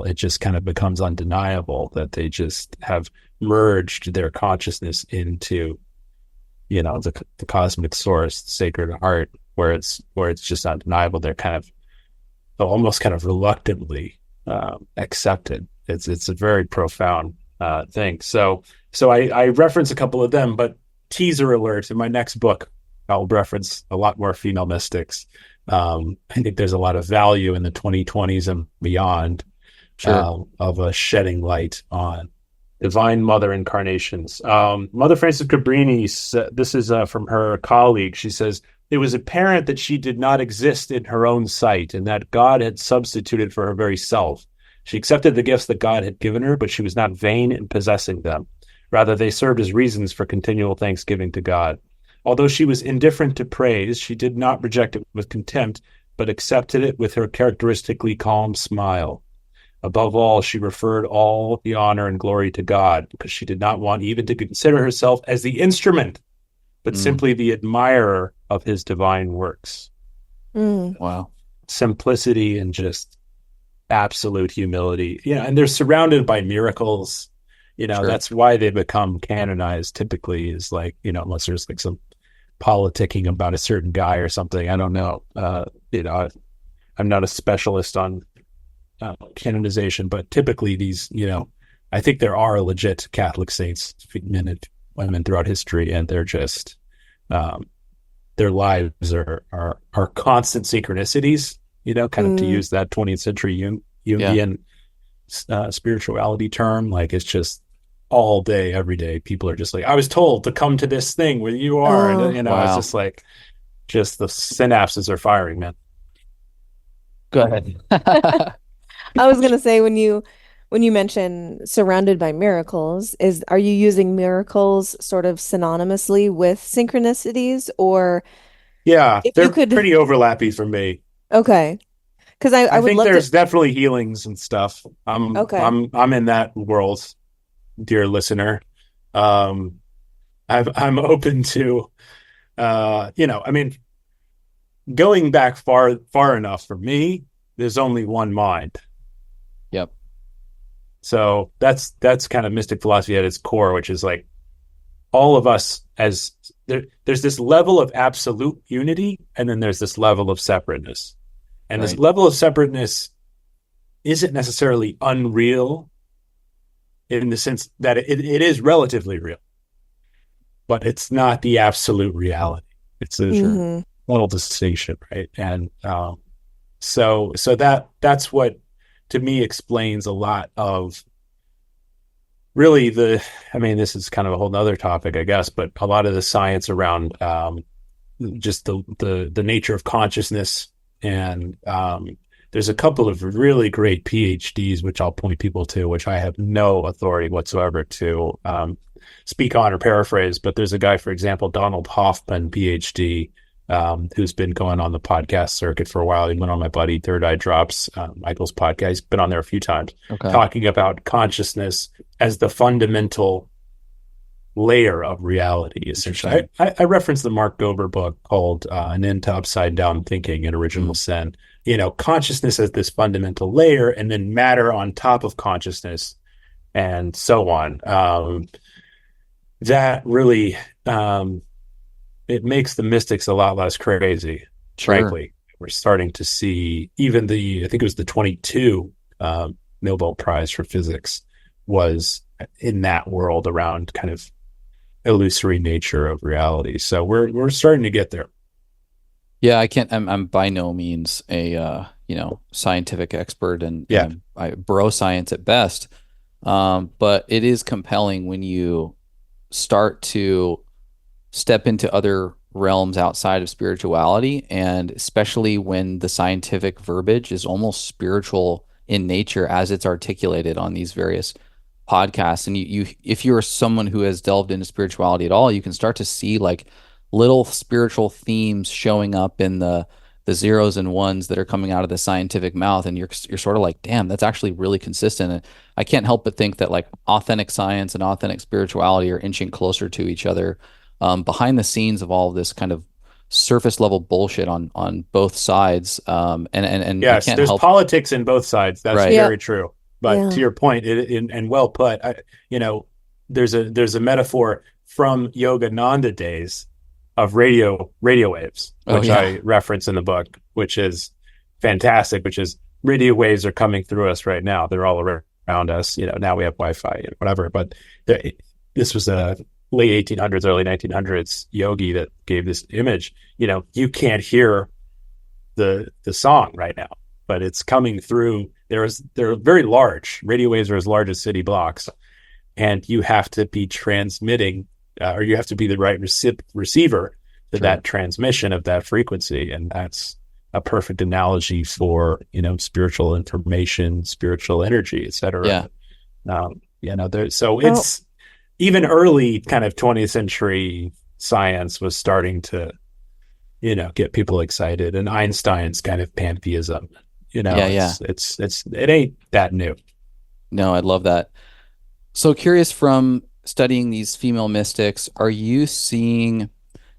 it just kind of becomes undeniable that they just have merged their consciousness into, the cosmic source, the sacred heart, where it's just undeniable. They'll almost kind of reluctantly accept it. It's a very profound thing. So I reference a couple of them, but teaser alert, in my next book, I'll reference a lot more female mystics. I think there's a lot of value in the 2020s and beyond of shedding light on divine mother incarnations. Mother Frances Cabrini, this is from her colleague. She says, it was apparent that she did not exist in her own sight and that God had substituted for her very self. She accepted the gifts that God had given her, but she was not vain in possessing them. Rather, they served as reasons for continual thanksgiving to God. Although she was indifferent to praise, she did not reject it with contempt, but accepted it with her characteristically calm smile. Above all, she referred all the honor and glory to God, because she did not want even to consider herself as the instrument, but simply the admirer of his divine works. Wow. Simplicity and just absolute humility. And they're surrounded by miracles. That's why they become canonized typically, is like, unless there's like some politicking about a certain guy or something. I don't know. I'm not a specialist on canonization, but typically these, I think there are legit Catholic saints, men and women throughout history, and they're just, their lives are constant synchronicities, kind of to use that 20th century Jungian spirituality term. Like, it's just all day, every day, people are just like, I was told to come to this thing where you are. And, it's just like, just the synapses are firing, man. Go ahead. I was going to say, when you mention surrounded by miracles, are you using miracles sort of synonymously with synchronicities, or? Yeah, they're pretty overlappy for me. Okay. Because I would think love there's definitely healings and stuff. I'm in that world, dear listener. I'm open to, going back far enough for me, there's only one mind. Yep. So that's kind of mystic philosophy at its core, which is like all of us there's this level of absolute unity, and then there's this level of separateness. And this level of separateness isn't necessarily unreal in the sense that it is relatively real, but it's not the absolute reality. It's a little distinction, right? And so that's what, to me, explains a lot of really this is kind of a whole nother topic, I guess, but a lot of the science around just the nature of consciousness. And there's a couple of really great PhDs, which I'll point people to, which I have no authority whatsoever to speak on or paraphrase. But there's a guy, for example, Donald Hoffman, PhD, who's been going on the podcast circuit for a while. He went on my buddy Third Eye Drops, Michael's podcast. He's been on there a few times, talking about consciousness as the fundamental layer of reality, essentially. I referenced the Mark Gober book called An End to Upside Down Thinking and Original Sin. Consciousness as this fundamental layer, and then matter on top of consciousness, and so on. That really, it makes the mystics a lot less crazy, frankly. We're starting to see even I think it was the 22 Nobel Prize for Physics was in that world around kind of illusory nature of reality. So we're starting to get there. Yeah, I'm by no means a scientific expert, and I bro science at best. But it is compelling when you start to step into other realms outside of spirituality, and especially when the scientific verbiage is almost spiritual in nature as it's articulated on these various podcasts. And you if you're someone who has delved into spirituality at all, you can start to see like little spiritual themes showing up in the zeros and ones that are coming out of the scientific mouth, and you're sort of like, damn, that's actually really consistent. And I can't help but think that like authentic science and authentic spirituality are inching closer to each other behind the scenes of all of this kind of surface level bullshit on both sides. And yes, there's politics in both sides. That's very true. But to your point, and well put, there's a metaphor from Yogananda days of radio waves, which I reference in the book, which is fantastic, which is radio waves are coming through us right now. They're all around us. Now we have Wi-Fi and whatever, but this was late 1800s, early 1900s yogi that gave this image, you can't hear the song right now, but it's coming through. They're very large. Radio waves are as large as city blocks, and you have to be transmitting, or you have to be the right receiver to that transmission of that frequency, and that's a perfect analogy for spiritual information, spiritual energy, etc. It's even early kind of 20th century science was starting to get people excited, and Einstein's kind of pantheism, it ain't that new. No, I love that. So curious, from studying these female mystics, are you seeing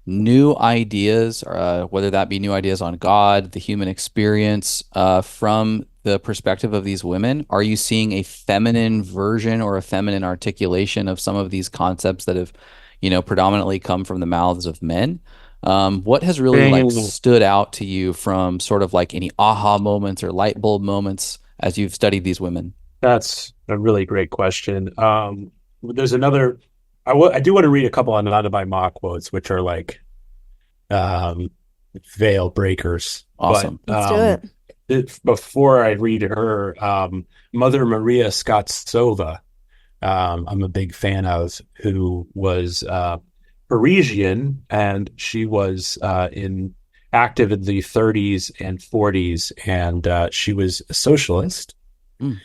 new ideas, whether that be new ideas on God, the human experience, from the perspective of these women? Are you seeing a feminine version or a feminine articulation of some of these concepts that have, predominantly come from the mouths of men? What has really stood out to you from sort of like any aha moments or light bulb moments as you've studied these women? That's a really great question. There's another. I do want to read a couple on Ananda Ma quotes, which are like veil breakers. Awesome. Let's do it. Before I read her, Mother Maria Skotsova, I'm a big fan of, who was Parisian, and she was active in the 30s and 40s, and she was a socialist. Mm.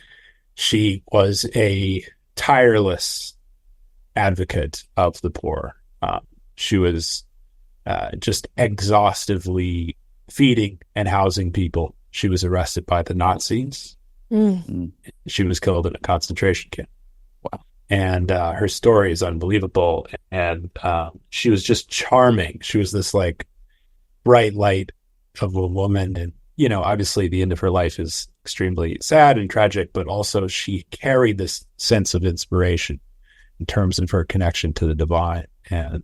She was a tireless advocate of the poor. She was just exhaustively feeding and housing people. She was arrested by the Nazis. Mm. She was killed in a concentration camp. Wow. And her story is unbelievable. And she was just charming. She was this like bright light of a woman. And, obviously the end of her life is extremely sad and tragic, but also she carried this sense of inspiration in terms of her connection to the divine and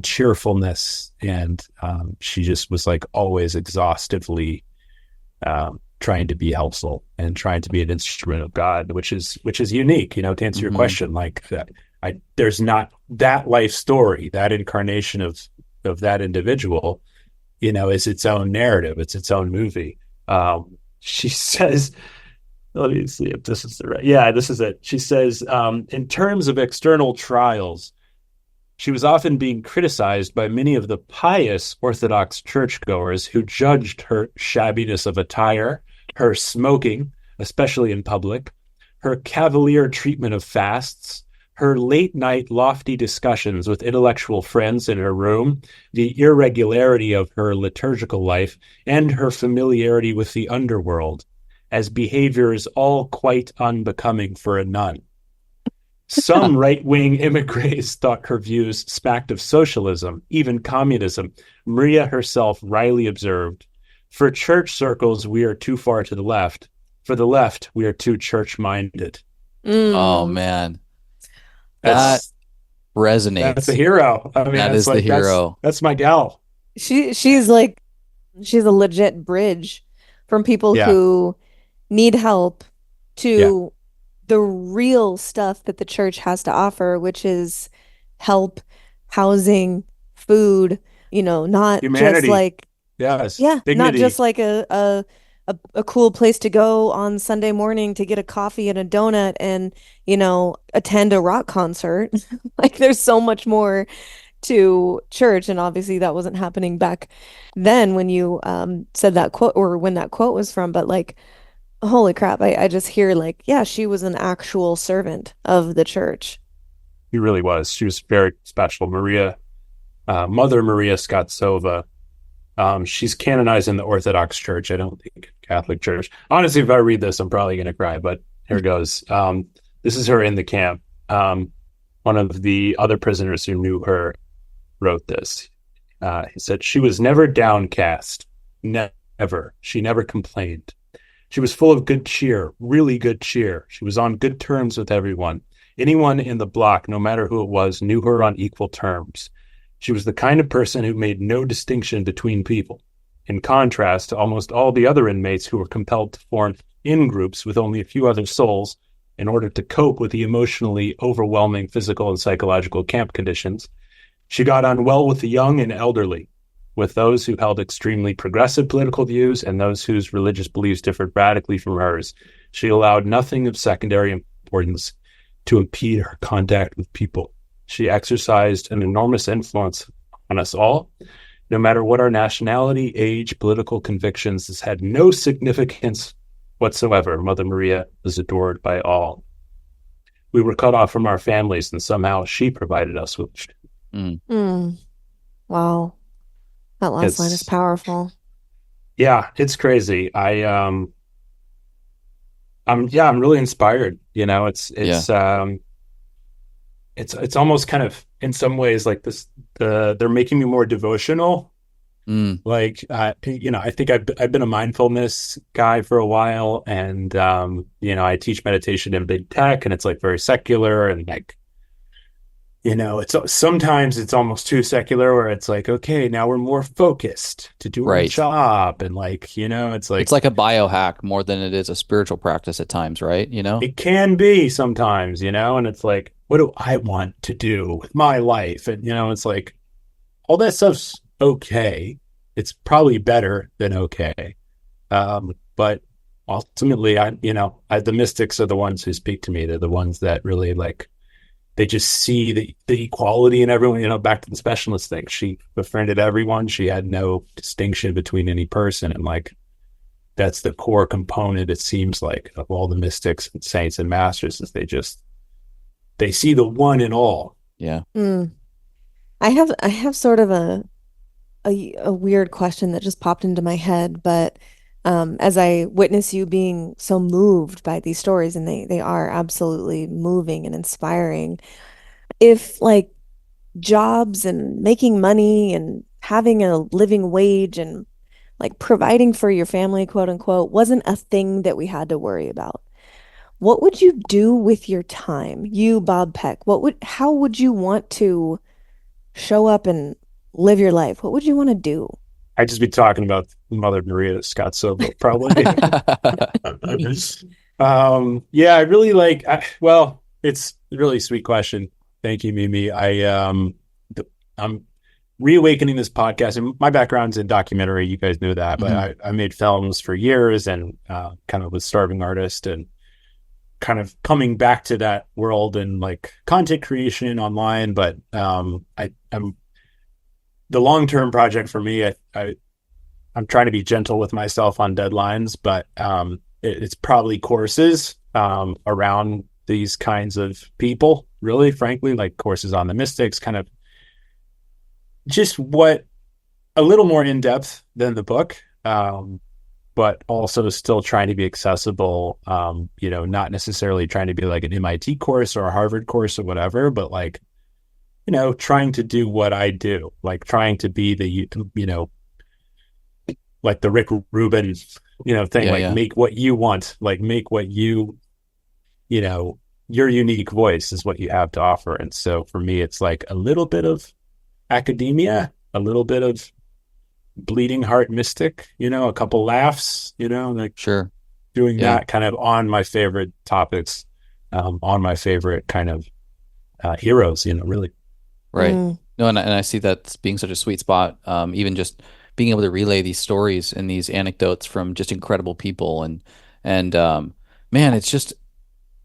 cheerfulness. And she just was like always exhaustively trying to be helpful and trying to be an instrument of God, which is unique, to answer your question. Like there's not that life story, that incarnation of that individual, is its own narrative. It's its own movie. She says, let me see if this is the right. Yeah, this is it. She says, in terms of external trials, she was often being criticized by many of the pious Orthodox churchgoers who judged her shabbiness of attire, her smoking, especially in public, her cavalier treatment of fasts, her late-night lofty discussions with intellectual friends in her room, the irregularity of her liturgical life, and her familiarity with the underworld, as behaviors all quite unbecoming for a nun. Some right-wing immigrants thought her views smacked of socialism, even communism. Maria herself wryly observed, "For church circles, we are too far to the left. For the left, we are too church-minded." Oh, man. That resonates. That's a hero. I mean, that is the hero. That's my gal. She's a legit bridge from people who need help to the real stuff that the church has to offer, which is help, housing, food, not humanity. Just like dignity. Not just like a cool place to go on Sunday morning to get a coffee and a donut and, attend a rock concert. Like there's so much more to church. And obviously that wasn't happening back then when you said that quote, or when that quote was from, but like, holy crap, I just hear like, she was an actual servant of the church. She really was. She was very special. Maria, Mother Maria Skotsova. She's canonized in the Orthodox Church. I don't think Catholic Church. Honestly, if I read this, I'm probably going to cry, but here goes. This is her in the camp. One of the other prisoners who knew her wrote this. He said, "She was never downcast. Never. She never complained. She was full of good cheer, really good cheer. She was on good terms with everyone. Anyone in the block, no matter who it was, knew her on equal terms. She was the kind of person who made no distinction between people, in contrast to almost all the other inmates who were compelled to form in-groups with only a few other souls in order to cope with the emotionally overwhelming physical and psychological camp conditions. She got on well with the young and elderly, with those who held extremely progressive political views and those whose religious beliefs differed radically from hers. She allowed nothing of secondary importance to impede her contact with people. She exercised an enormous influence on us all. No matter what our nationality, age, political convictions, this had no significance whatsoever. Mother Maria was adored by all. We were cut off from our families, and somehow she provided us with. Wow. That last line is powerful. Yeah, it's crazy. I'm really inspired. It's almost kind of in some ways like this. They're making me more devotional. Like, I think I've been a mindfulness guy for a while, and I teach meditation in big tech, and it's like very secular, and like, it's sometimes it's almost too secular, where it's like, okay, now we're more focused to do our job, and like, it's like a biohack more than it is a spiritual practice at times, right? It can be sometimes, and it's like, what do I want to do with my life? And it's like all that stuff's okay. It's probably better than okay. But ultimately, the mystics are the ones who speak to me. They're the ones that really like, they just see the equality in everyone, back to the specialist thing. She befriended everyone. She had no distinction between any person. And like, that's the core component, it seems like, of all the mystics and saints and masters, is they see the one in all. Yeah. I have sort of a weird question that just popped into my head, but as I witness you being so moved by these stories, and they are absolutely moving and inspiring, if like jobs and making money and having a living wage and like providing for your family, quote unquote, wasn't a thing that we had to worry about, what would you do with your time? You, Bob Peck, how would you want to show up and live your life? What would you want to do? I'd just be talking about Mother Maria Scott Sobel, probably. I really like, it's a really sweet question. Thank you, Mimi. I'm reawakening this podcast, and my background's in documentary. You guys know that, but I made films for years, and kind of was starving artist, and kind of coming back to that world and like content creation online. But I'm the long-term project for me. I'm trying to be gentle with myself on deadlines, but it's probably courses around these kinds of people, really, frankly, like courses on the mystics, kind of just a little more in-depth than the book, but also still trying to be accessible, not necessarily trying to be like an MIT course or a Harvard course or whatever, but like, trying to do what I do, like trying to be like the Rick Rubin, thing, make what you want, like make what your unique voice is what you have to offer. And so for me, it's like a little bit of academia, a little bit of bleeding heart mystic, a couple laughs, like sure, doing that kind of on my favorite topics, on my favorite kind of heroes, really. Right. No, and I see that being such a sweet spot. Even just being able to relay these stories and these anecdotes from just incredible people, and man, it's just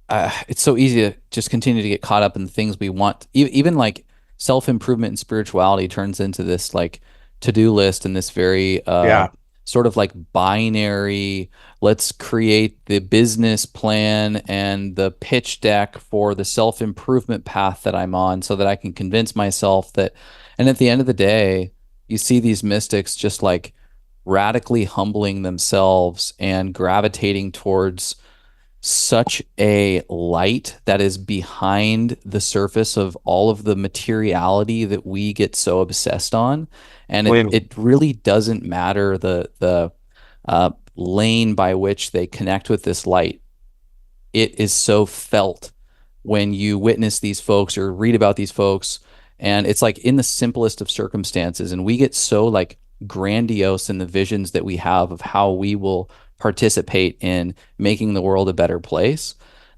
it's so easy to just continue to get caught up in the things we want. Even like self-improvement and spirituality turns into this like to-do list and this very sort of like binary, let's create the business plan and the pitch deck for the self-improvement path that I'm on so that I can convince myself that, and at the end of the day, you see these mystics just like radically humbling themselves and gravitating towards such a light that is behind the surface of all of the materiality that we get so obsessed on. And it really doesn't matter the lane by which they connect with this light. It is so felt when you witness these folks or read about these folks. And it's like in the simplest of circumstances. And we get so like grandiose in the visions that we have of how we will participate in making the world a better place,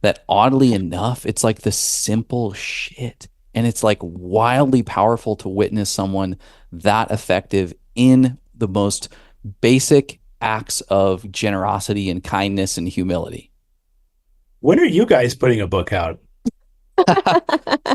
that oddly enough, it's like the simple shit. And it's like wildly powerful to witness someone that effective in the most basic acts of generosity and kindness and humility. When are you guys putting a book out?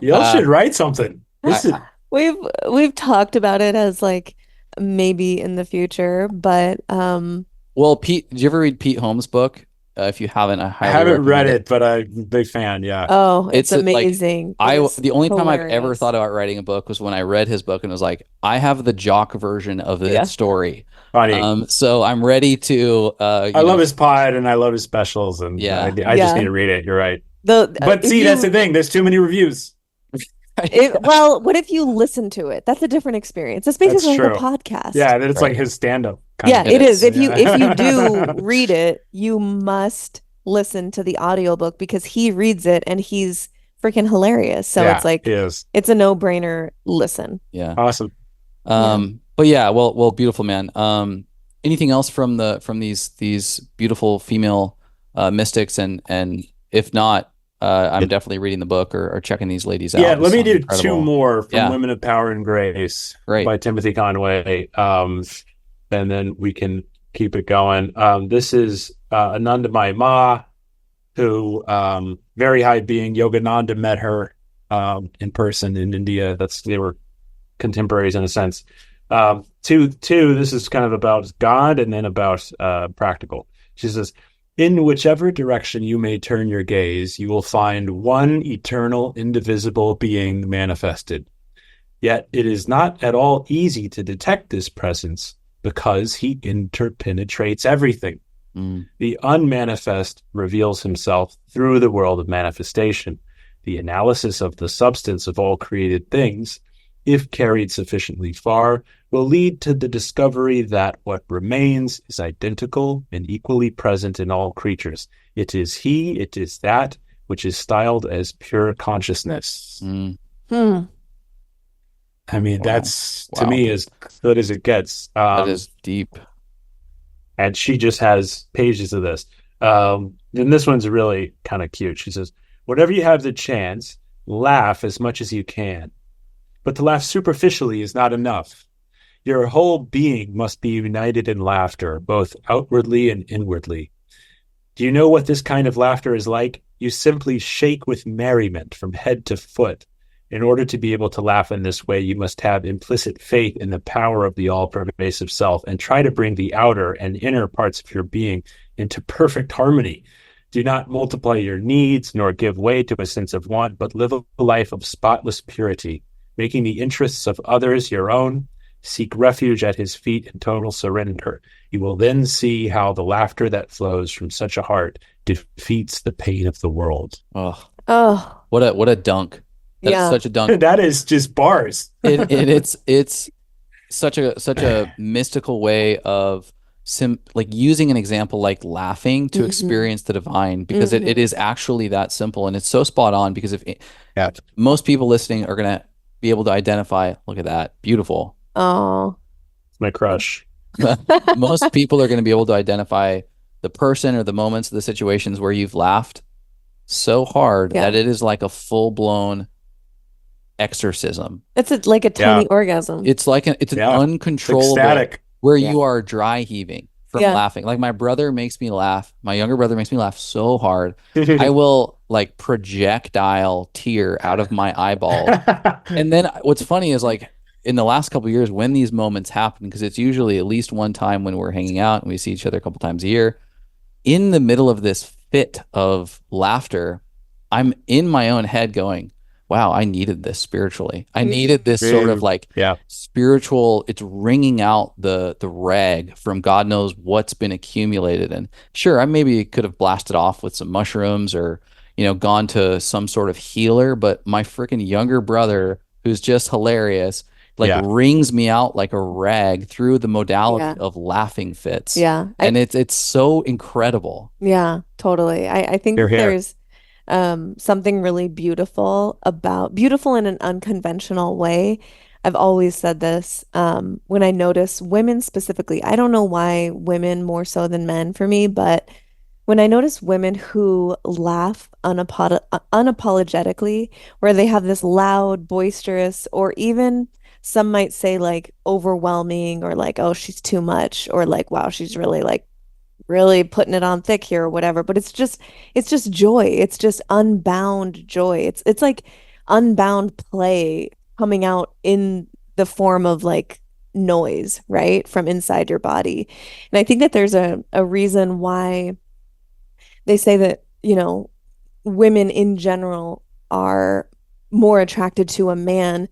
Y'all should write something. This is We've talked about it as like maybe in the future, but well, Pete, did you ever read Pete Holmes' book? If you haven't, I I highly haven't read recommend it, but I'm a big fan. Yeah. oh, it's Like amazing. It is the only time I've ever hilarious. thought about writing a book was when I read his book and was like, I have the jock version of this Yeah. story. Funny. So I'm ready to I love his pod and I love his specials, and Yeah. I just Yeah. need to read it. You're right. The But if see, that's you the thing. There's too many reviews. well, what if you listen to it? That's a different experience. It's That's basically like true. a podcast. Yeah, then it's Right. like his stand-up. Yeah, it is. If you Yeah. do read it, you must listen to the audiobook because he reads it and he's freaking hilarious. So Yeah, it's like he is. it's a no-brainer listen. Yeah. Awesome. But yeah, well, beautiful, man. Anything else from these beautiful female mystics, and if not, I'm definitely reading the book or checking these ladies out. Yeah, This let me sounds do incredible. two more from Yeah. Women of Power and Grace Great. by Timothy Conway. And then we can keep it going. This is Anandamayi Ma, who very high being. Yogananda met her in person in India. They were contemporaries in a sense. Two, this is kind of about God and then about practical. She says, in whichever direction you may turn your gaze, you will find one eternal, indivisible being manifested. Yet it is not at all easy to detect this presence because he interpenetrates everything. Mm. The unmanifest reveals himself through the world of manifestation. The analysis of the substance of all created things, if carried sufficiently far, will lead to the discovery that what remains is identical and equally present in all creatures. It is that which is styled as pure consciousness. Mm. I mean, Wow. that's, to Wow. me, as good as it gets. That is deep. And she just has pages of this. And this one's really kind of cute. She says, whatever you have the chance, laugh as much as you can. But to laugh superficially is not enough. Your whole being must be united in laughter, both outwardly and inwardly. Do you know what this kind of laughter is like? You simply shake with merriment from head to foot. In order to be able to laugh in this way, you must have implicit faith in the power of the all-pervasive self and try to bring the outer and inner parts of your being into perfect harmony. Do not multiply your needs, nor give way to a sense of want, but live a life of spotless purity, making the interests of others your own. Seek refuge at his feet in total surrender. You will then see how the laughter that flows from such a heart defeats the pain of the world. Oh, What a dunk. That's yeah. such a dunk. That is just bars. It's such a mystical way of like using an example like laughing to experience the divine, because it is actually that simple, and it's so spot on, because if most people listening are gonna be able to identify, look at that, beautiful. Oh, It's my crush. Most people are going to be able to identify the person or the moments, the situations where you've laughed so hard that it is like a full-blown exorcism. it's like a tiny orgasm. It's like an uncontrollable, ecstatic, where you are dry heaving from laughing. Like my brother makes me laugh. My younger brother makes me laugh so hard. I will like projectile tear out of my eyeball. And then what's funny is, like, in the last couple of years, when these moments happen, because it's usually at least one time when we're hanging out and we see each other a couple times a year, in the middle of this fit of laughter, I'm in my own head going, wow, I needed this spiritually. I needed this sort of like spiritual, it's wringing out the rag from God knows what's been accumulated. And sure, I maybe could have blasted off with some mushrooms or, gone to some sort of healer, but my freaking younger brother, who's just hilarious, wrings me out like a rag through the modality of laughing fits. Yeah. And it's so incredible. Yeah, totally. I think there's something really beautiful in an unconventional way. I've always said this when I notice women specifically. I don't know why women more so than men for me, but when I notice women who laugh unapologetically, where they have this loud, boisterous, or even some might say like overwhelming, or like, oh, she's too much, or like, wow, she's really like really putting it on thick here or whatever. But it's just joy. It's just unbound joy. It's like unbound play coming out in the form of like noise, right? From inside your body. And I think that there's a reason why they say that, women in general are more attracted to a man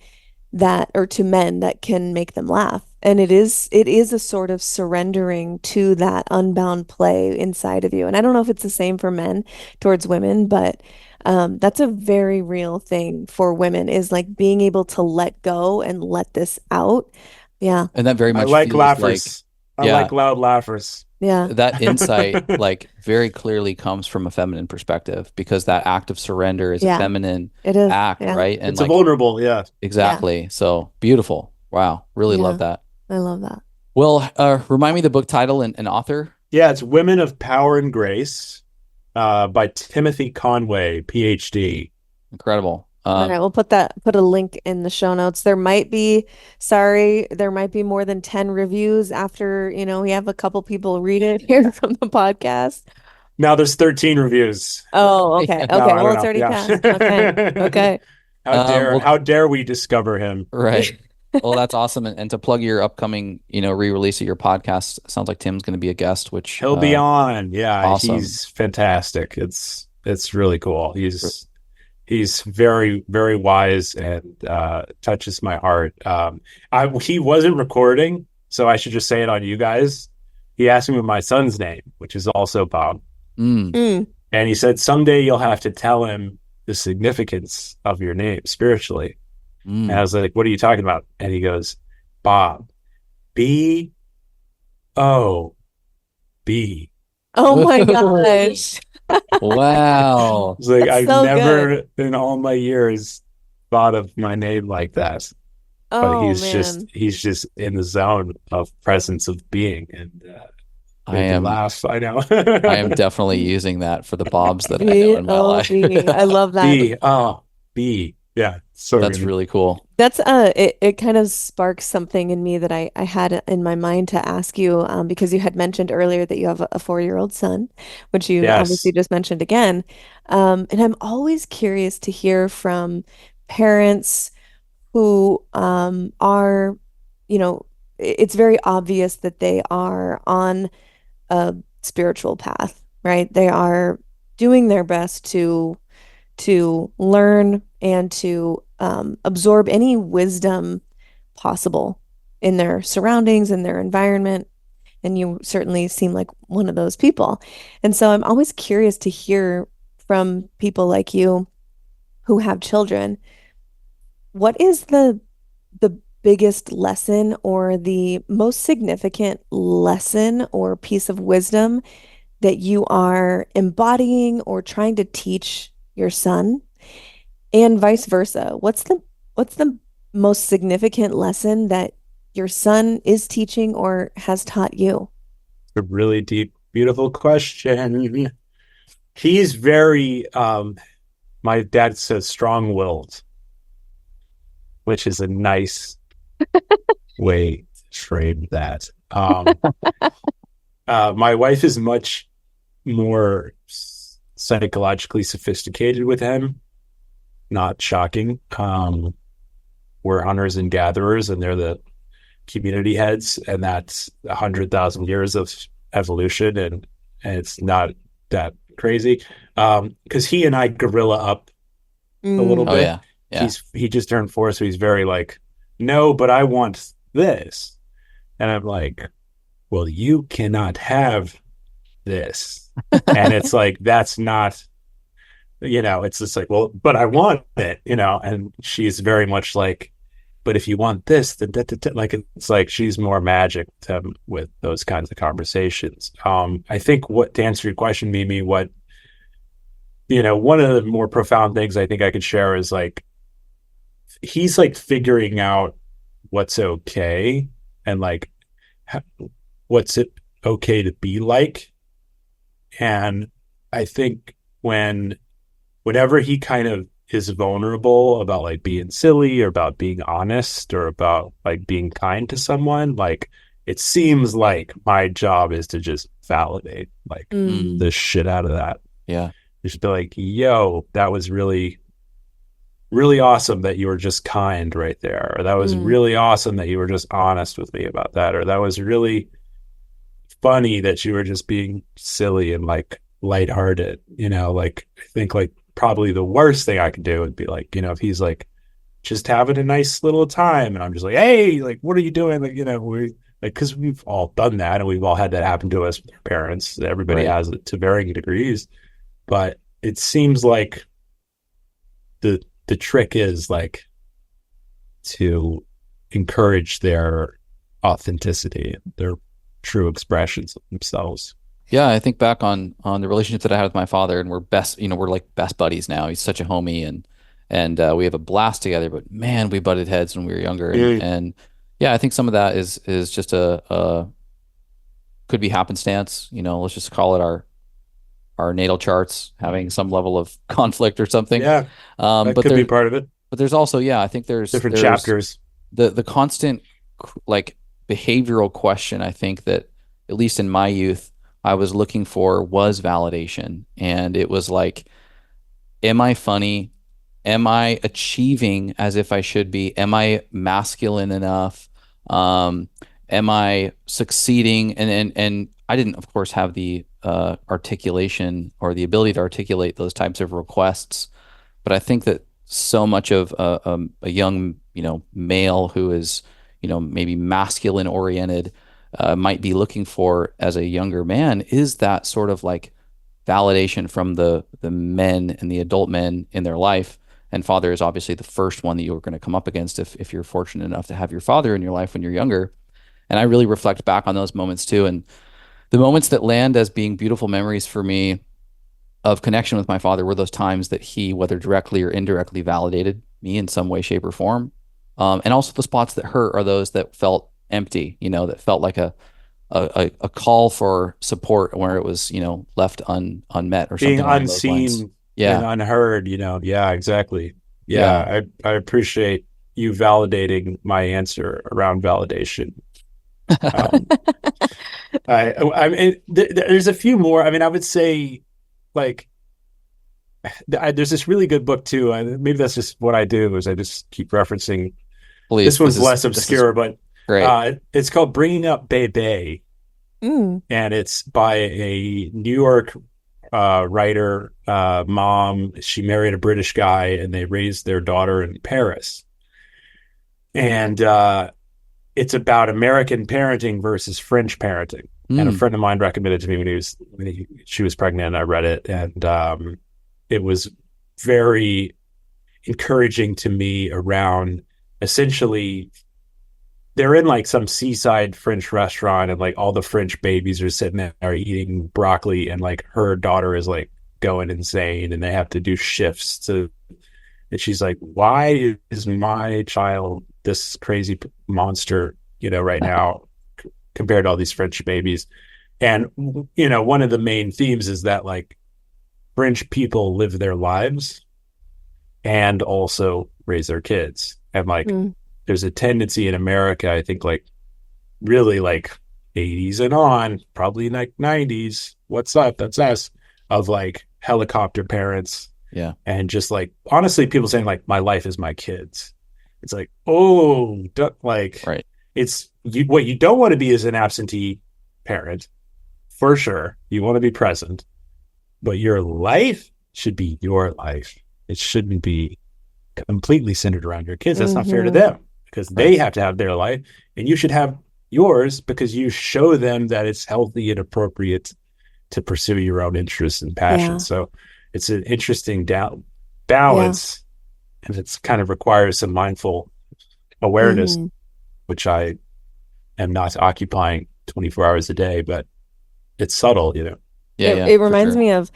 that or to men that can make them laugh. And it is a sort of surrendering to that unbound play inside of you. And I don't know if it's the same for men towards women, but that's a very real thing for women, is like being able to let go and let this out. Yeah. And that very I much like feels laughers. I yeah, like loud laughers. Yeah. that insight like very clearly comes from a feminine perspective, because that act of surrender is a Yeah. feminine It is. act, Yeah. right? And It's a like vulnerable, yeah. exactly. So beautiful. Wow. Really Yeah. love that. I love that. Well, remind me the book title and author. Yeah, it's Women of Power and Grace by Timothy Conway, PhD. Incredible. All right, we'll put a link in the show notes. There might be more than 10 reviews after, we have a couple people read it here from the podcast. Now there's 13 reviews. Oh, okay. No, Okay. I Well, don't it's know. already Yeah. passed. Okay. Okay. Well, How dare we discover him? right. Well, that's awesome. And to plug your upcoming, re-release of your podcast, sounds like Tim's going to be a guest, which He'll be on. Yeah, awesome. he's fantastic. It's really cool. He's very, very wise and touches my heart. He wasn't recording, so I should just say it on you guys. He asked me my son's name, which is also Bob. Mm. And he said, someday you'll have to tell him the significance of your name spiritually. And I was like, what are you talking about? And he goes, Bob, B-O-B. Oh my gosh. Wow. It's like, That's I've so never in all my years thought of my name like that. But Oh he's man. he's just in the zone of presence of being, and made me laugh. I know. I am definitely using that for the Bobs that I know in my life. B-O-B. I love that. B. Yeah. So That's really cool. That's it kind of sparks something in me that I had in my mind to ask you, because you had mentioned earlier that you have a 4-year-old son, which you obviously Yes. just mentioned again. And I'm always curious to hear from parents who are, it's very obvious that they are on a spiritual path, right? They are doing their best to learn and to absorb any wisdom possible in their surroundings, in their environment. And you certainly seem like one of those people. And so I'm always curious to hear from people like you who have children. What is the biggest lesson or the most significant lesson or piece of wisdom that you are embodying or trying to teach your son, and vice versa? What's the most significant lesson that your son is teaching or has taught you? A really deep, beautiful question. He's very, my dad says strong-willed, which is a nice way to frame that. My wife is much more psychologically sophisticated with him. Not shocking. We're hunters and gatherers, and they're the community heads, and that's 100,000 years of evolution, and it's not that crazy. Because he and I gorilla up a little Oh bit. yeah. He just turned 4, so he's very like, no, but I want this, and I'm like, well, you cannot have this, and it's like that's not, it's just like, well, but I want it, and she's very much like, but if you want this, then like it's like she's more magic with those kinds of conversations. I think to answer your question, Mimi, what one of the more profound things I think I could share is like he's like figuring out what's okay and like what's it okay to be like, And I think whenever he kind of is vulnerable about like being silly or about being honest or about like being kind to someone, like it seems like my job is to just validate like Mm. the shit out of that. Yeah. Just be like, yo, that was really, really awesome that you were just kind right there. Or that was Mm. really awesome that you were just honest with me about that. Or that was really funny that you were just being silly and like lighthearted, like I think like probably the worst thing I could do would be like, if he's like just having a nice little time and I'm just like, hey, like, what are you doing? Like, we like, cause we've all done that and we've all had that happen to us with our parents. Everybody Right. has it to varying degrees, but it seems like the trick is like to encourage their authenticity, their true expressions of themselves. Yeah, I think back on the relationship that I had with my father, and we're best, we're like best buddies now. He's such a homie, and we have a blast together. But man, we butted heads when we were younger, and Yeah. and yeah, I think some of that is just a could be happenstance. Let's just call it our natal charts having some level of conflict or something. Yeah, Um, that but could be there, part of it. but there's also, yeah, I think there's Different there's chapters. the constant like behavioral question. I think that at least in my youth, I was looking for was validation, and it was like, am I funny? Am I achieving as if I should be? Am I masculine enough? Um, am I succeeding? And I didn't, of course, have the articulation or the ability to articulate those types of requests. But I think that so much of a young, male who is, maybe masculine oriented, might be looking for as a younger man is that sort of like validation from the men and the adult men in their life. And father is obviously the first one that you're going to come up against if you're fortunate enough to have your father in your life when you're younger. And I really reflect back on those moments too. And the moments that land as being beautiful memories for me of connection with my father were those times that he, whether directly or indirectly, validated me in some way, shape, or form. And also the spots that hurt are those that felt empty, that felt like a call for support where it was, left unmet or Being something along those lines. unseen and Yeah. unheard, yeah, exactly. Yeah. Yeah, I appreciate you validating my answer around validation. Um, I mean, there's a few more. I mean, I would say, like, there's this really good book too. Maybe that's just what I do is I just keep referencing. This Please. one's less This is obscure, but great. it's called Bringing Up Bebe, Mm. and it's by a New York writer, mom. She married a British guy, and they raised their daughter in Paris. And it's about American parenting versus French parenting. And a Mm. friend of mine recommended it to me when she was pregnant, and I read it, and it was very encouraging to me around essentially they're in like some seaside French restaurant and like all the French babies are sitting there eating broccoli and like her daughter is like going insane and they have to do shifts to and she's like, why is my child this crazy monster, right now compared to all these French babies? And, one of the main themes is that like French people live their lives and also raise their kids. And like, Mm. there's a tendency in America, I think, like really like 80s and on, probably like 90s. What's up? That's us of like helicopter parents. Yeah. And just like, honestly, people saying like, my life is my kids. It's like, oh, like, Right. it's what you don't want to be is an absentee parent for sure. You want to be present, but your life should be your life. It shouldn't be completely centered around your kids. That's not fair to Mhm. them because they Right. have to have their life and you should have yours because you show them that it's healthy and appropriate to pursue your own interests and passions. Yeah. So it's an interesting Yeah. balance and it's kind of requires some mindful awareness, Mhm. which I am not occupying 24 hours a day, but it's subtle, Yeah. It Yeah. it For reminds sure. me of,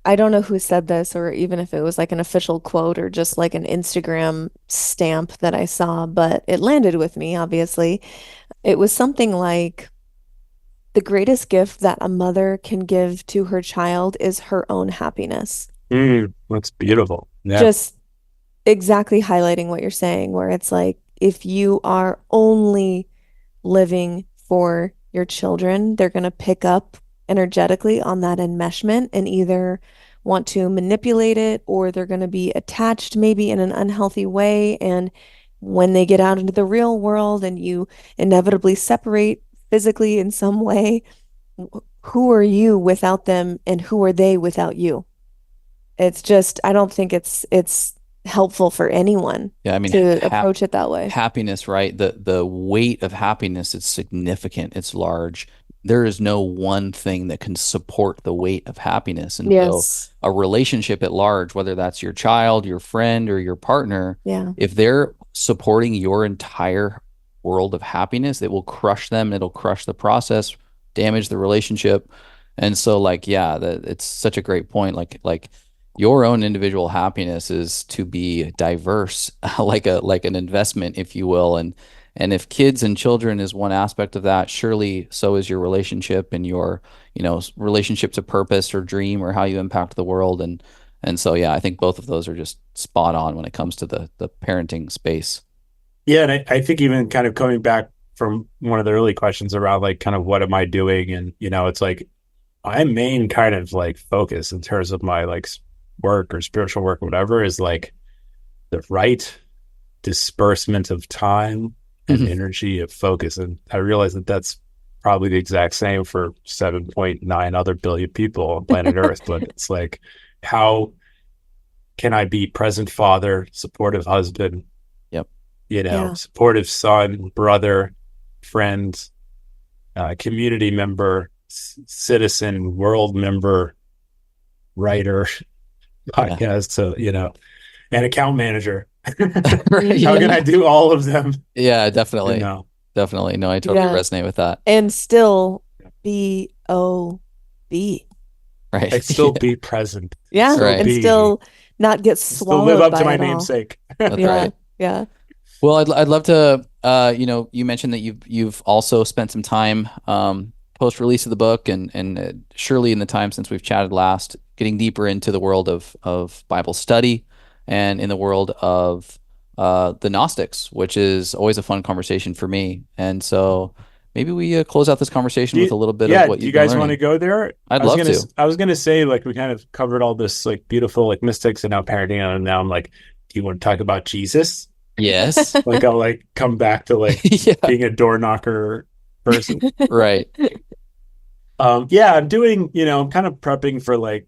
I don't know who said this or even if it was like an official quote or just like an Instagram stamp that I saw, but it landed with me, obviously. It was something like the greatest gift that a mother can give to her child is her own happiness. That's beautiful. Yeah. Just exactly highlighting what you're saying, where it's like, if you are only living for your children, they're going to pick up energetically on that enmeshment and either want to manipulate it, or they're going to be attached maybe in an unhealthy way. And when they get out into the real world and you inevitably separate physically in some way, who are you without them and who are they without you? It's just, I don't think it's helpful for anyone Yeah, I mean, to approach it that way. happiness, right? The weight of happiness is significant. It's large. There is no one thing that can support the weight of happiness. And so Yes. a relationship at large, whether that's your child, your friend, or your partner, Yeah. if they're supporting your entire world of happiness, it will crush them. It'll crush the process, damage the relationship. And so it's such a great point. Like your own individual happiness is to be diverse, like an investment, if you will. And if kids and children is one aspect of that, surely so is your relationship and your, relationship to purpose or dream or how you impact the world. And so, yeah, I think both of those are just spot on when it comes to the parenting space. Yeah, and I think even kind of coming back from one of the early questions around like kind of what am I doing? And, it's like my main kind of like focus in terms of my like work or spiritual work or whatever is like the right disbursement of time and energy of focus. And I realize that that's probably the exact same for 7.9 other billion people on planet Earth. But it's like, how can I be present father, supportive husband, Yep. Yeah. supportive son, brother, friend, community member, citizen, world member, writer, podcast, so, and account manager. How can I do all of them? Yeah, definitely. No. Definitely. No, I totally resonate with that. And still B-O-B. Right. I'd still be present. Yeah. Right. And still not get swallowed Still live up by to my it all. namesake. That's Yeah. right. Yeah. Well, I'd love to, you mentioned that you've also spent some time post release of the book and surely in the time since we've chatted last, getting deeper into the world of Bible study and in the world of the Gnostics, which is always a fun conversation for me. And so maybe we close out this conversation with a little bit of what do you've you guys been want to learning. go there? I'd love to. I was gonna say like we kind of covered all this like beautiful like mystics and now parenting, and now I'm like, do you want to talk about Jesus? Yes. Like I'll like come back to like being a door knocker person. Right. Yeah, I'm doing, I'm kind of prepping for like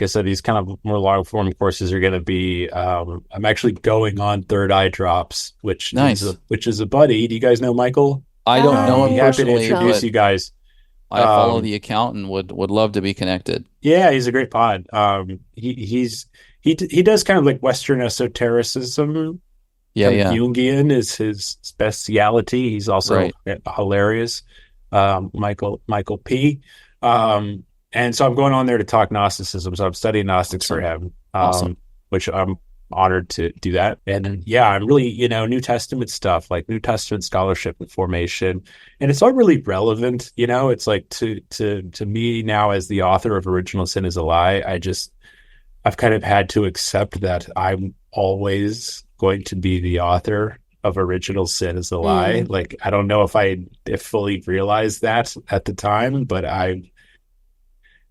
I said, these kind of more long form courses are going to be. I'm actually going on Third Eye Drops, which is a buddy. Do you guys know Michael? I don't know him Happy to personally, introduce you guys. I follow the account and would love to be connected. Yeah, he's a great pod. He does kind of like Western esotericism. Yeah, kind yeah. of Jungian is his speciality. He's also hilarious. Michael P. And so I'm going on there to talk Gnosticism. So I'm studying Gnostics for him, which I'm honored to do that. And then, I'm really, New Testament stuff, like New Testament scholarship and formation. And it's all really relevant. It's like to me now as the author of Original Sin is a Lie, I've kind of had to accept that I'm always going to be the author of Original Sin is a Lie. Like, I don't know if I fully realized that at the time, but I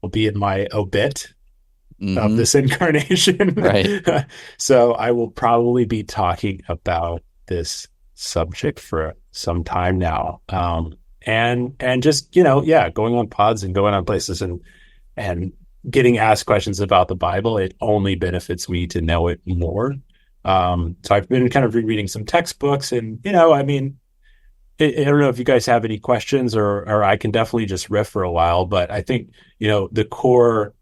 will be in my obit of this incarnation. Right. So I will probably be talking about this subject for some time now. And just, going on pods and going on places and getting asked questions about the Bible, it only benefits me to know it more. So I've been kind of rereading some textbooks and, I don't know if you guys have any questions or I can definitely just riff for a while, but I think, the core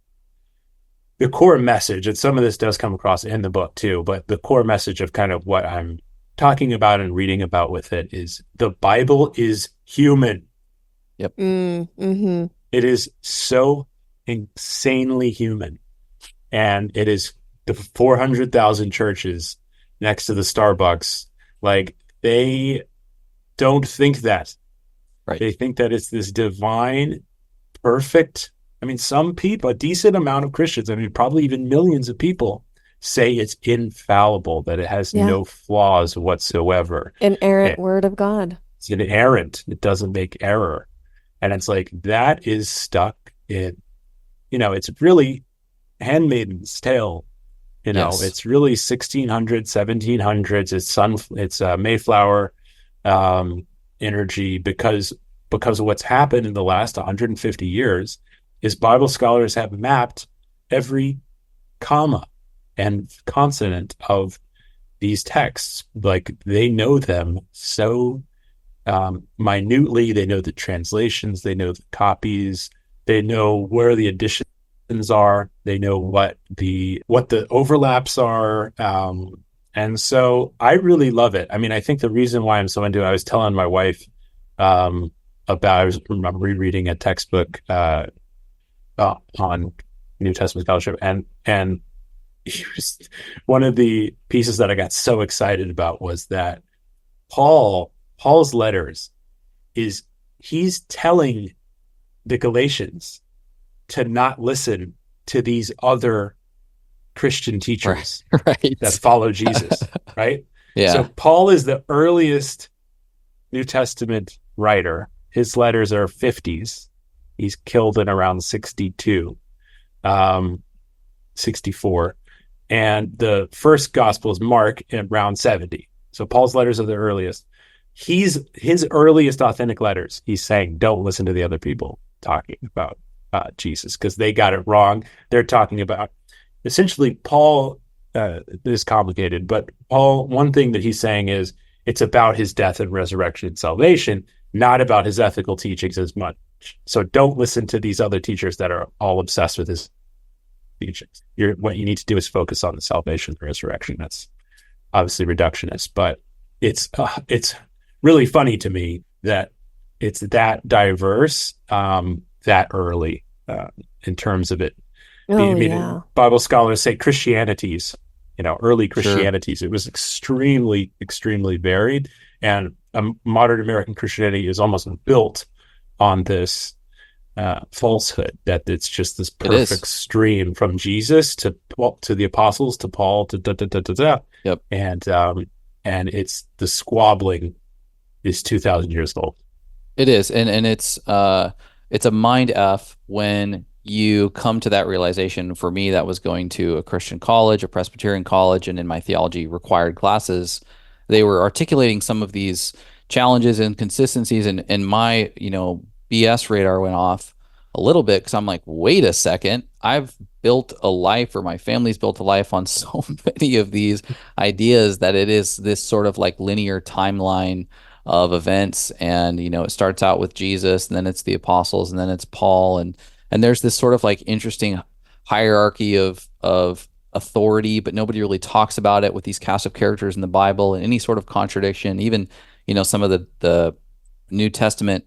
message, and some of this does come across in the book too, but the core message of kind of what I'm talking about and reading about with it is the Bible is human. Yep. Mm-hmm. It is so insanely human. And it is the 400,000 churches next to the Starbucks. Like, they don't think that. Right. They think that it's this divine, perfect. I mean, some people, a decent amount of Christians, I mean, probably even millions of people say it's infallible, that it has Yeah. no flaws whatsoever. Inerrant word of God. It's inerrant. It doesn't make error. And it's like, that is stuck in, it's really Handmaid's Tale. Yes. It's really 1600s, 1700s. It's Mayflower energy because of what's happened in the last 150 years is Bible scholars have mapped every comma and consonant of these texts. Like they know them so minutely. They know the translations, they know the copies, they know where the additions are, they know what the overlaps are. And so I really love it. I mean, I think the reason why I'm so into it, I was telling my wife I was rereading a textbook on New Testament scholarship, and one of the pieces that I got so excited about was that Paul's letters he's telling the Galatians to not listen to these other Christian teachers right. that follow Jesus, right? Yeah. So Paul is the earliest New Testament writer. His letters are 50s. He's killed in around 62, 64. And the first gospel is Mark in around 70. So Paul's letters are the earliest. His earliest authentic letters, he's saying, don't listen to the other people talking about Jesus because they got it wrong. They're talking about essentially Paul, this is complicated, but Paul, one thing that he's saying is it's about his death and resurrection and salvation, not about his ethical teachings as much. So don't listen to these other teachers that are all obsessed with his teachings. What you need to do is focus on the salvation and resurrection. That's obviously reductionist, but it's really funny to me that it's that diverse that early in terms of it. Yeah. Bible scholars say Christianities, early Christianities. Sure. It was extremely, extremely varied, and modern American Christianity is almost built on this falsehood that it's just this perfect stream from Jesus to the apostles to Paul to da da da da da. Yep. And it's the squabbling is 2,000 years old. It is, and it's a mind F when you come to that realization. For me, that was going to a Christian college, a Presbyterian college, and in my theology required classes, they were articulating some of these challenges and consistencies, and my BS radar went off a little bit because I'm like, wait a second, I've built a life, or my family's built a life on so many of these ideas that it is this sort of like linear timeline of events, and it starts out with Jesus, and then it's the apostles, and then it's Paul, and there's this sort of like interesting hierarchy of authority, but nobody really talks about it with these cast of characters in the Bible and any sort of contradiction. Even some of the New Testament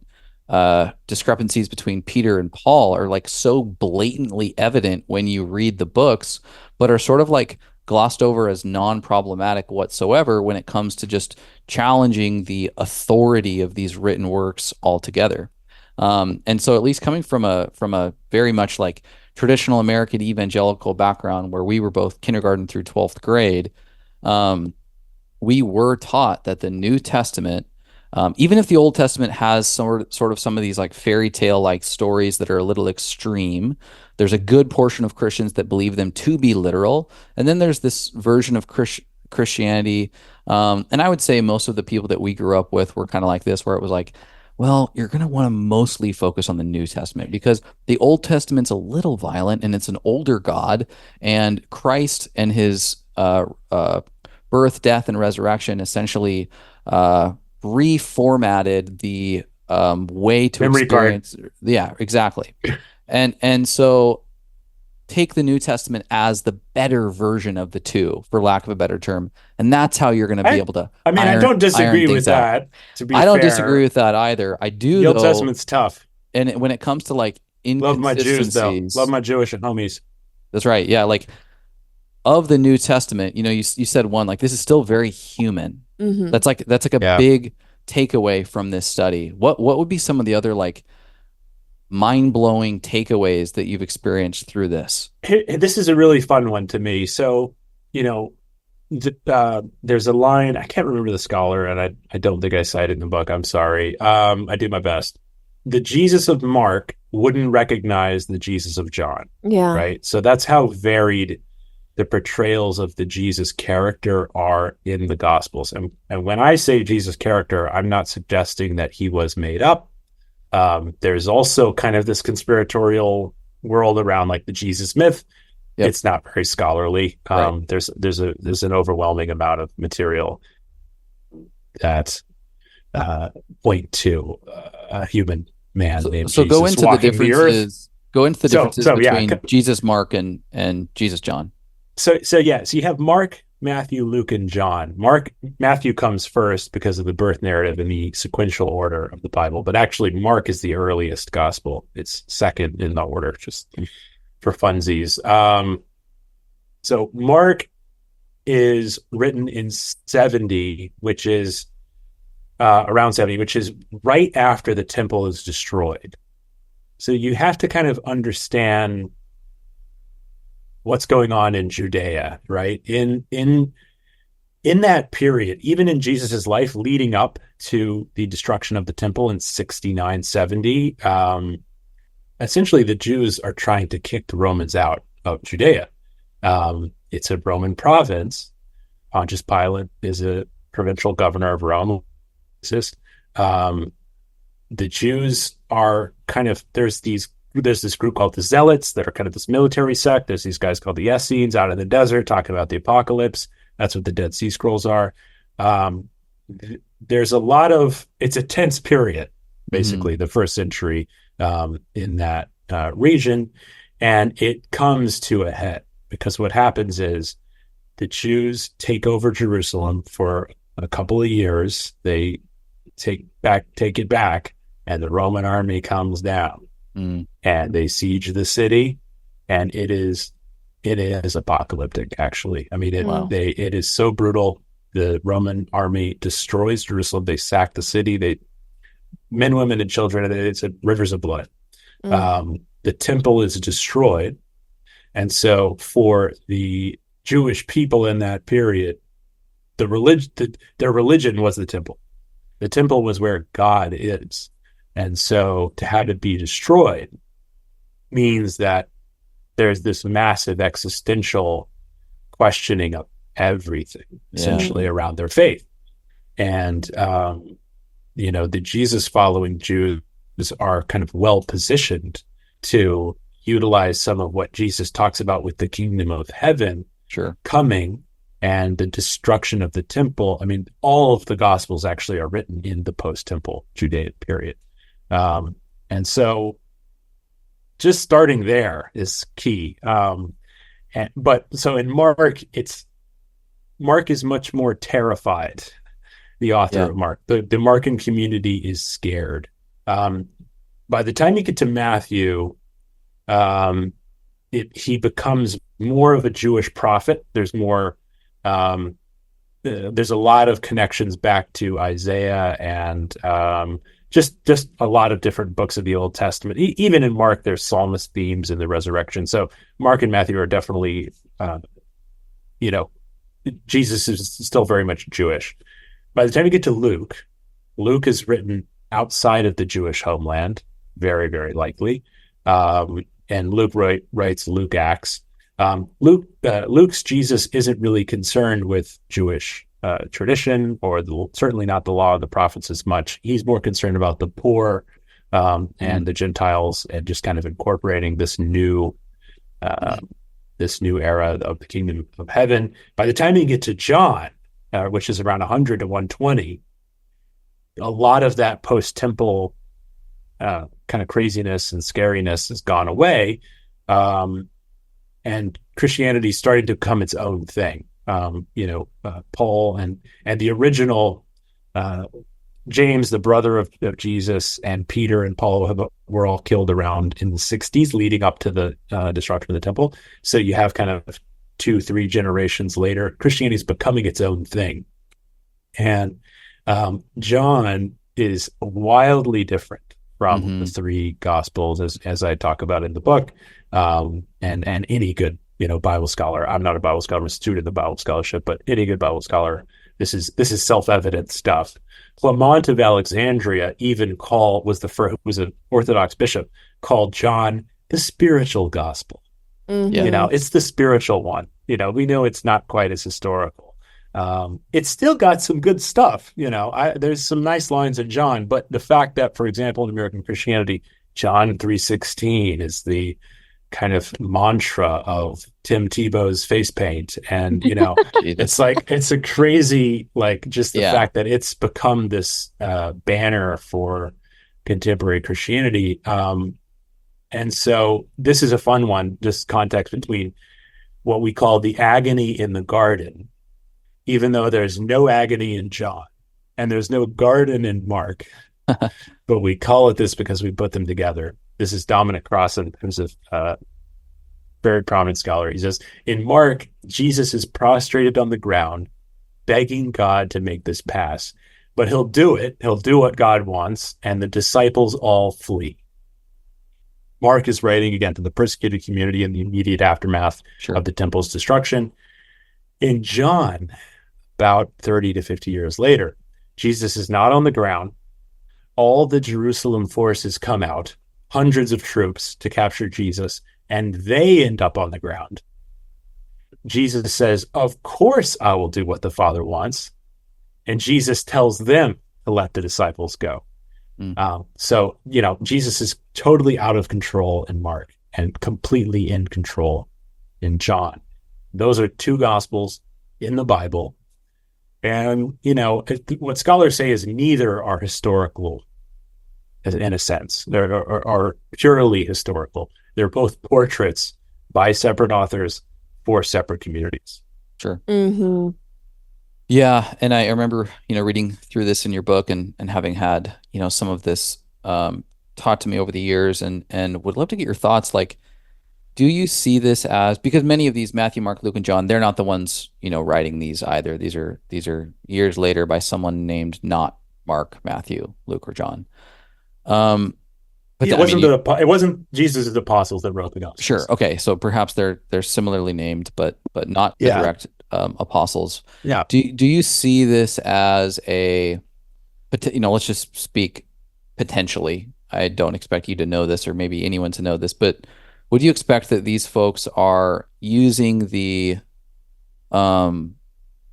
discrepancies between Peter and Paul are like so blatantly evident when you read the books, but are sort of like glossed over as non-problematic whatsoever when it comes to just challenging the authority of these written works altogether. And so, at least coming from a very much like traditional American evangelical background, where we were both kindergarten through 12th grade, we were taught that the New Testament, even if the Old Testament has sort of some of these like fairy tale like stories that are a little extreme, there's a good portion of Christians that believe them to be literal. And then there's this version of Christianity. And I would say most of the people that we grew up with were kind of like this, where it was like, well, you're going to want to mostly focus on the New Testament because the Old Testament's a little violent and it's an older God, and Christ and his birth, death, and resurrection essentially reformatted the way to memory experience. card. Yeah, exactly. And so take the New Testament as the better version of the two, for lack of a better term, and that's how you're going to be able to. I mean, I don't disagree with that. To be fair, I don't disagree with that either. I do. The Old Testament's tough, and when it comes to like love my Jews though, love my Jewish homies. That's right. Yeah, like of the New Testament, you said one, like this is still very human. Mm-hmm. That's like a big takeaway from this study? What would be some of the other like mind-blowing takeaways that you've experienced through this? This is a really fun one to me. So, there's a line, I can't remember the scholar, and I don't think I cite it in the book. I'm sorry. I do my best. The Jesus of Mark wouldn't recognize the Jesus of John. Yeah. Right. So that's how varied the portrayals of the Jesus character are in the Gospels. And when I say Jesus character, I'm not suggesting that he was made up. There's also kind of this conspiratorial world around like the Jesus myth. Yep. It's not very scholarly. Right. There's an overwhelming amount of material that point to a human man named Jesus. Go into the differences. Go into the differences between yeah. Jesus Mark and Jesus John. So you have Mark, Matthew, Luke, and John. Matthew comes first because of the birth narrative and the sequential order of the Bible, but actually Mark is the earliest gospel. It's second in the order, just for funsies. So Mark is written in 70, which is around 70, which is right after the temple is destroyed. So you have to kind of understand what's going on in Judea, right? In that period, even in Jesus's life leading up to the destruction of the temple in 69, 70, essentially the Jews are trying to kick the Romans out of Judea. It's a Roman province. Pontius Pilate is a provincial governor of Rome. The Jews are kind of, there's this group called the Zealots that are kind of this military sect. There's these guys called the Essenes out in the desert talking about the apocalypse. That's what the Dead Sea Scrolls are. There's a lot of, it's a tense period, basically, the first century in that region. And it comes to a head because what happens is the Jews take over Jerusalem for a couple of years. They take it back, and the Roman army comes down. And they siege the city, and it is apocalyptic, actually. I mean, it is so brutal. The Roman army destroys Jerusalem. They sack the city. Men, women, and children. It's rivers of blood. The temple is destroyed, and so for the Jewish people in that period, their religion was the temple. The temple was where God is. And so to have it be destroyed means that there's this massive existential questioning of everything, essentially, around their faith. And, the Jesus-following Jews are kind of well-positioned to utilize some of what Jesus talks about with the kingdom of heaven coming and the destruction of the temple. I mean, all of the Gospels actually are written in the post-temple Judean period. And so just starting there is key. So in Mark, Mark is much more terrified. The author of Mark, the Markan community is scared. By the time you get to Matthew, he becomes more of a Jewish prophet. There's more, there's a lot of connections back to Isaiah and, just a lot of different books of the Old Testament. Even in Mark, there's psalmist themes in the resurrection. So Mark and Matthew are definitely, Jesus is still very much Jewish. By the time you get to Luke, Luke is written outside of the Jewish homeland, very, very likely. And Luke writes Luke Acts. Luke's Jesus isn't really concerned with Jewish tradition or certainly not the law of the prophets as much. He's more concerned about the poor and the Gentiles and just kind of incorporating this new era of the kingdom of heaven. By the time you get to John, which is around 100 to 120, a lot of that post-temple kind of craziness and scariness has gone away, and Christianity is starting to become its own thing. Paul and the original James, the brother of Jesus, and Peter and Paul were all killed around in the 60s leading up to the destruction of the temple. So you have kind of 2-3 generations later, Christianity is becoming its own thing. And John is wildly different from the Hmm. three gospels, as I talk about in the book, and any good Bible scholar. I'm not a Bible scholar, I'm a student of the Bible scholarship, but any good Bible scholar, this is self-evident stuff. Clement of Alexandria even was the first, was an Orthodox bishop, called John the spiritual gospel. Yeah. It's the spiritual one. We know it's not quite as historical. It's still got some good stuff. There's some nice lines in John, but the fact that, for example, in American Christianity, John 3:16 is the kind of mantra of Tim Tebow's face paint. And, Jesus. it's a crazy, just the Yeah. fact that it's become this banner for contemporary Christianity. And so this is a fun one, just context between what we call the agony in the garden, even though there's no agony in John and there's no garden in Mark, but we call it this because we put them together. This is Dominic Crossan, who's a very prominent scholar. He says, in Mark, Jesus is prostrated on the ground, begging God to make this pass, but he'll do it. He'll do what God wants, and the disciples all flee. Mark is writing again to the persecuted community in the immediate aftermath Sure. of the temple's destruction. In John, about 30 to 50 years later, Jesus is not on the ground. All the Jerusalem forces come out, hundreds of troops to capture Jesus, and they end up on the ground. Jesus says, of course I will do what the Father wants. And Jesus tells them to let the disciples go. So, Jesus is totally out of control in Mark and completely in control in John. Those are two gospels in the Bible. And, what scholars say is neither are historical in a sense. They are purely historical. They're both portraits by separate authors for separate communities. Sure. Mm-hmm. Yeah, and I remember, reading through this in your book and having had, some of this taught to me over the years, and would love to get your thoughts. Like, do you see this as, because many of these, Matthew, Mark, Luke, and John, they're not the ones, writing these either. These are years later by someone named not Mark, Matthew, Luke, or John. But it wasn't Jesus' apostles that wrote the Gospels. Sure. Okay. So perhaps they're similarly named, but not the direct apostles. Yeah. Do you see this as let's just speak potentially. I don't expect you to know this or maybe anyone to know this, but would you expect that these folks are using the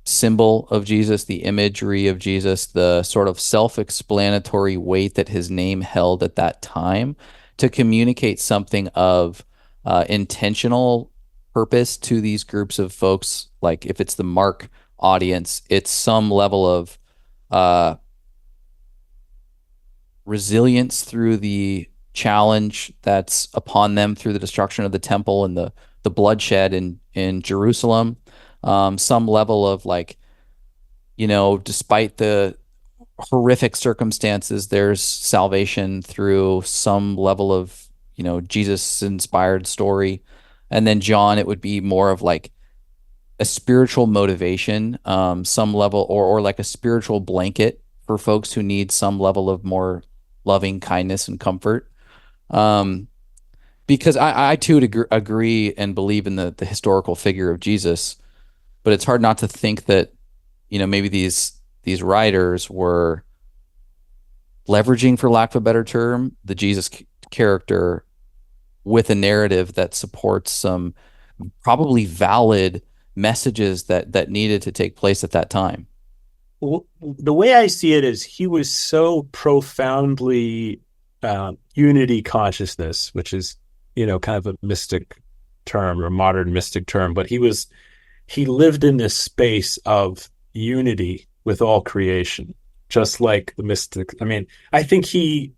symbol of Jesus, the imagery of Jesus, the sort of self-explanatory weight that his name held at that time to communicate something of intentional purpose to these groups of folks? Like if it's the Mark audience, it's some level of resilience through the challenge that's upon them through the destruction of the temple and the bloodshed in Jerusalem. Some level of despite the horrific circumstances, there's salvation through some level of, Jesus-inspired story. And then John, it would be more of like a spiritual motivation, some level, or like a spiritual blanket for folks who need some level of more loving kindness and comfort. Because I too agree and believe in the historical figure of Jesus, but it's hard not to think that, maybe these writers were leveraging, for lack of a better term, the Jesus character with a narrative that supports some probably valid messages that needed to take place at that time. Well, the way I see it is he was so profoundly unity consciousness, which is, kind of a mystic term or a modern mystic term, but he lived in this space of unity with all creation, just like the mystic. I mean, I think he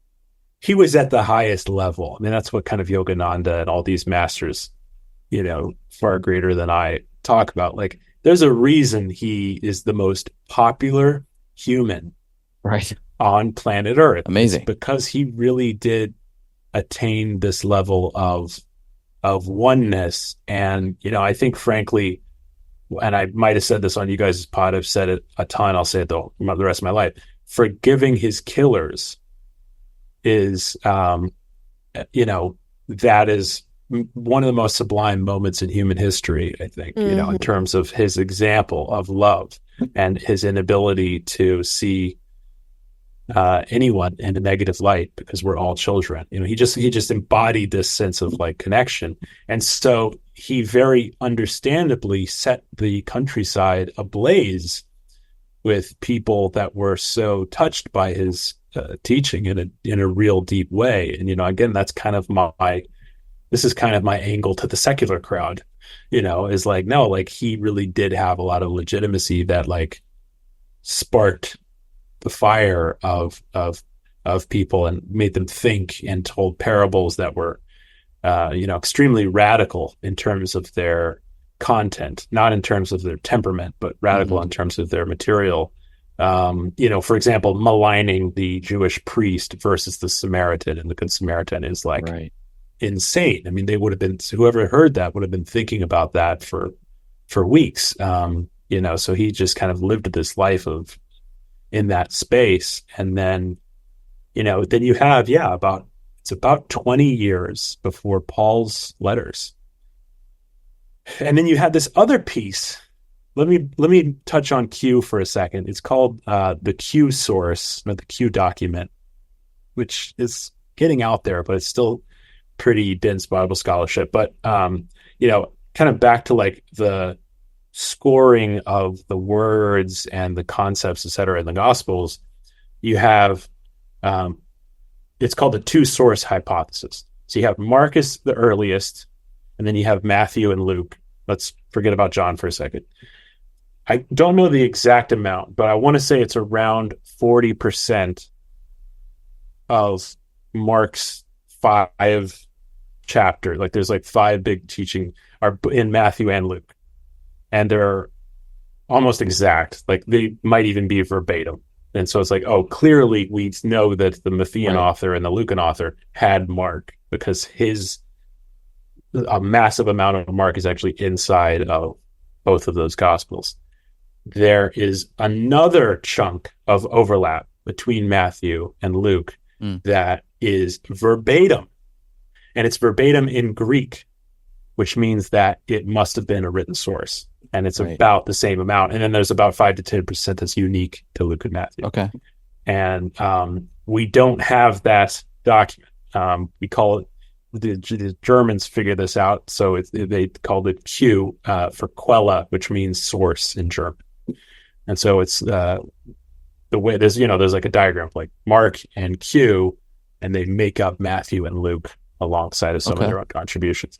was at the highest level. I mean, that's what kind of Yogananda and all these masters, far greater than I talk about. Like, there's a reason he is the most popular human right on planet Earth. Amazing. It's because he really did attain this level of oneness. And, I think frankly, and I might have said this on you guys' pod. I've said it a ton. I'll say it the rest of my life. Forgiving his killers is, that is one of the most sublime moments in human history, I think, in terms of his example of love and his inability to see anyone in a negative light, because we're all children. He just embodied this sense of like connection. And so he very understandably set the countryside ablaze with people that were so touched by his teaching in a real deep way. And, again, that's kind of this is kind of my angle to the secular crowd, is like, no, like he really did have a lot of legitimacy that like sparked the fire of people and made them think, and told parables that were, extremely radical in terms of their content, not in terms of their temperament, but radical in terms of their material. For example, maligning the Jewish priest versus the Samaritan, and the Good Samaritan is like insane. I mean, they would have been, whoever heard that would have been thinking about that for weeks. So he just kind of lived this life in that space. And then, then you have, it's about 20 years before Paul's letters. And then you had this other piece. Let me touch on Q for a second. It's called the Q source, or the Q document, which is getting out there, but it's still pretty dense Bible scholarship. But kind of back to like the scoring of the words and the concepts, et cetera, in the Gospels, you have it's called the two-source hypothesis. So you have Marcus the earliest, and then you have Matthew and Luke. Let's forget about John for a second. I don't know the exact amount, but I want to say it's around 40% of Mark's 5 chapter. Like there's like 5 big teaching are in Matthew and Luke, and they're almost exact. Like they might even be verbatim. And so it's like, oh, clearly we know that the Matthean author and the Lucan author had Mark, because a massive amount of Mark is actually inside of both of those Gospels. There is another chunk of overlap between Matthew and Luke that is verbatim, and it's verbatim in Greek, which means that it must have been a written source, and it's about the same amount. And then there's about 5 to 10% that's unique to Luke and Matthew. Okay. And we don't have that document. We call it, the Germans figured this out, so they called it Q for Quella, which means source in German. And so it's the way there's like a diagram like Mark and Q, and they make up Matthew and Luke alongside of some of their own contributions.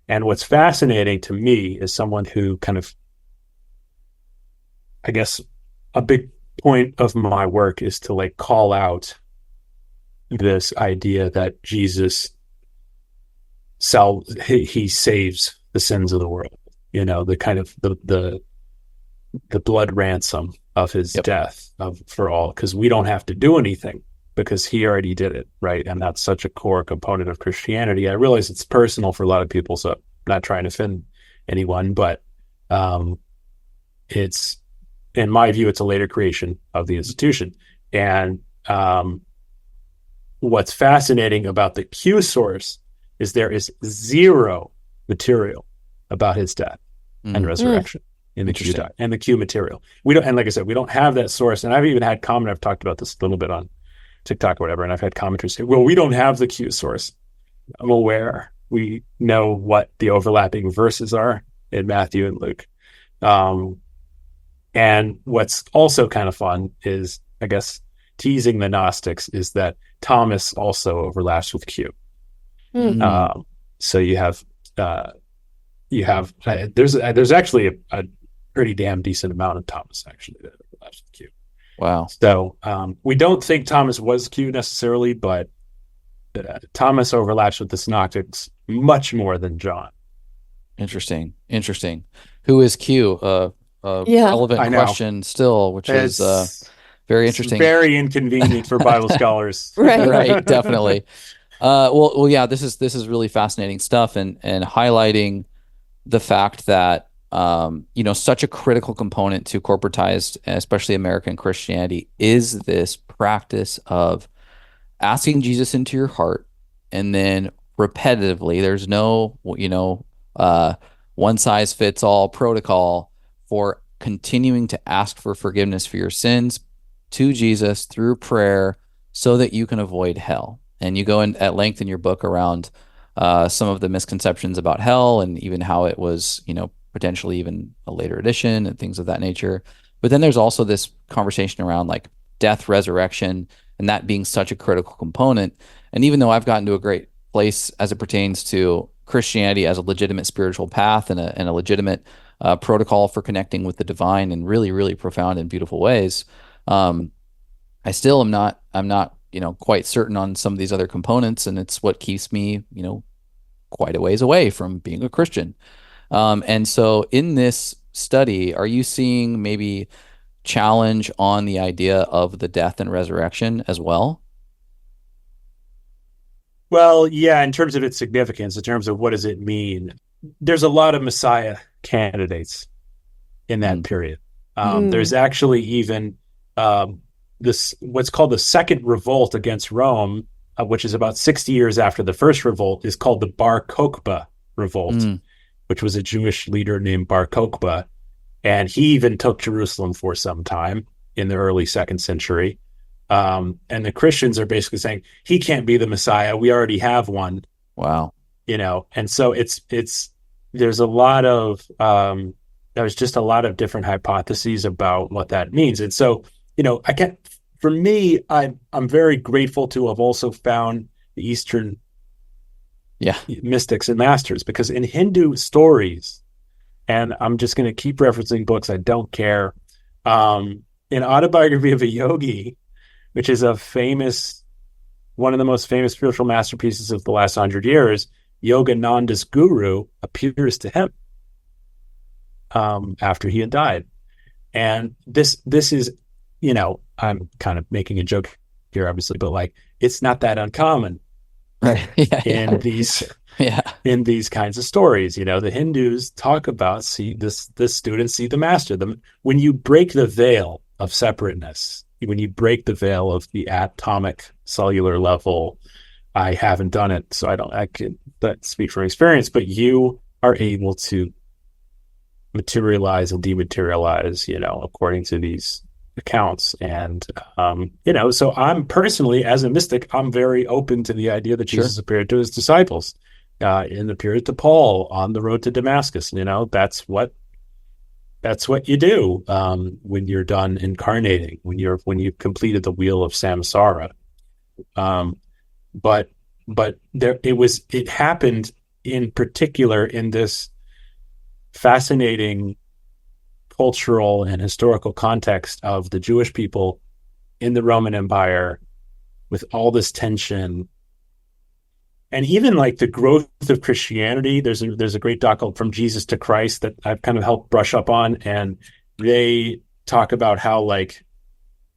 And what's fascinating to me is someone who kind of, I guess, a big point of my work is to like call out this idea that Jesus he saves the sins of the world, the kind of the blood ransom of his death for all, because we don't have to do anything because he already did it, right? And that's such a core component of Christianity. I realize it's personal for a lot of people, so I'm not trying to offend anyone, but it's, in my view, it's a later creation of the institution. And what's fascinating about the Q source is there is zero material about his death and resurrection in the Q and the Q material. We don't, and like I said, we don't have that source. And I've even had I've talked about this a little bit on TikTok or whatever, and I've had commenters say, well, we don't have the Q source. I'm aware. We know what the overlapping verses are in Matthew and Luke. And what's also kind of fun is, I guess, teasing the Gnostics, is that Thomas also overlaps with Q. So you have there's actually a pretty damn decent amount of Thomas actually that overlaps with Q. Wow. So we don't think Thomas was Q necessarily, but Thomas overlaps with the Synoptics much more than John. Interesting. Who is Q? Relevant question still, which is very interesting. Very inconvenient for Bible scholars. Right, definitely. Well, yeah, this is really fascinating stuff, and highlighting the fact that such a critical component to corporatized, especially American Christianity, is this practice of asking Jesus into your heart and then repetitively, there's no, one size fits all protocol for continuing to ask for forgiveness for your sins to Jesus through prayer so that you can avoid hell. And you go in at length in your book around some of the misconceptions about hell and even how it was, potentially even a later edition and things of that nature. But then there's also this conversation around like death, resurrection, and that being such a critical component. And even though I've gotten to a great place as it pertains to Christianity as a legitimate spiritual path and a legitimate protocol for connecting with the divine in really, really profound and beautiful ways, I still I'm not, quite certain on some of these other components, and it's what keeps me, quite a ways away from being a Christian. And so in this study, are you seeing maybe challenge on the idea of the death and resurrection as well? Well, yeah, in terms of its significance, in terms of what does it mean, there's a lot of Messiah candidates in that period. There's actually even this what's called the Second Revolt against Rome, which is about 60 years after the first revolt, is called the Bar Kokhba Revolt, which was a Jewish leader named Bar Kokhba. And he even took Jerusalem for some time in the early second century. And the Christians are basically saying, he can't be the Messiah. We already have one. Wow. And so there's a lot of, there's just a lot of different hypotheses about what that means. And so, for me, I'm very grateful to have also found the Eastern mystics and masters, because in Hindu stories, and I'm just going to keep referencing books, I don't care. In Autobiography of a Yogi, which is one of the most famous spiritual masterpieces of the last 100 years, Yogananda's guru appears to him after he had died. And this is, I'm kind of making a joke here, obviously, but like, it's not that uncommon in these kinds of stories. The Hindus talk about, see the students see the master. When you break the veil of separateness, when you break the veil of the atomic cellular level, I haven't done it, so I can speak from experience, but you are able to materialize and dematerialize, according to these accounts. And, so I'm personally, as a mystic, I'm very open to the idea that Jesus appeared to his disciples, and appeared to Paul on the road to Damascus. That's what you do when you're done incarnating, when you've completed the wheel of samsara. But it happened in particular in this fascinating cultural and historical context of the Jewish people in the Roman Empire, with all this tension. And even like the growth of Christianity, there's a great doc called From Jesus to Christ that I've kind of helped brush up on, and they talk about how like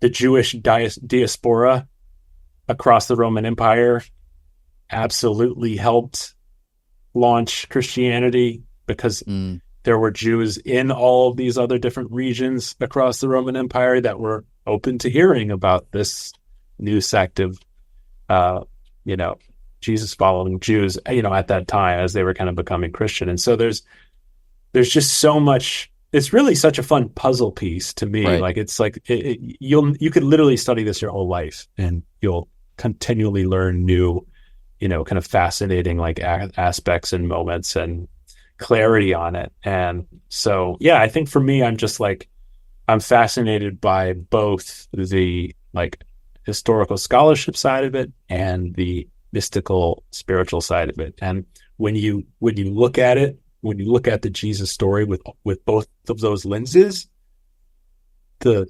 the Jewish diaspora across the Roman Empire absolutely helped launch Christianity, because there were Jews in all of these other different regions across the Roman Empire that were open to hearing about this new sect of, Jesus following Jews, at that time as they were kind of becoming Christian. And so there's just so much. It's really such a fun puzzle piece to me. Right. Like it's like you could literally study this your whole life, and you'll continually learn new, kind of fascinating like aspects and moments and clarity on it. And so, yeah, I think for me, I'm fascinated by both the like historical scholarship side of it and the mystical spiritual side of it. And when you look at it, when you look at the Jesus story with both of those lenses, the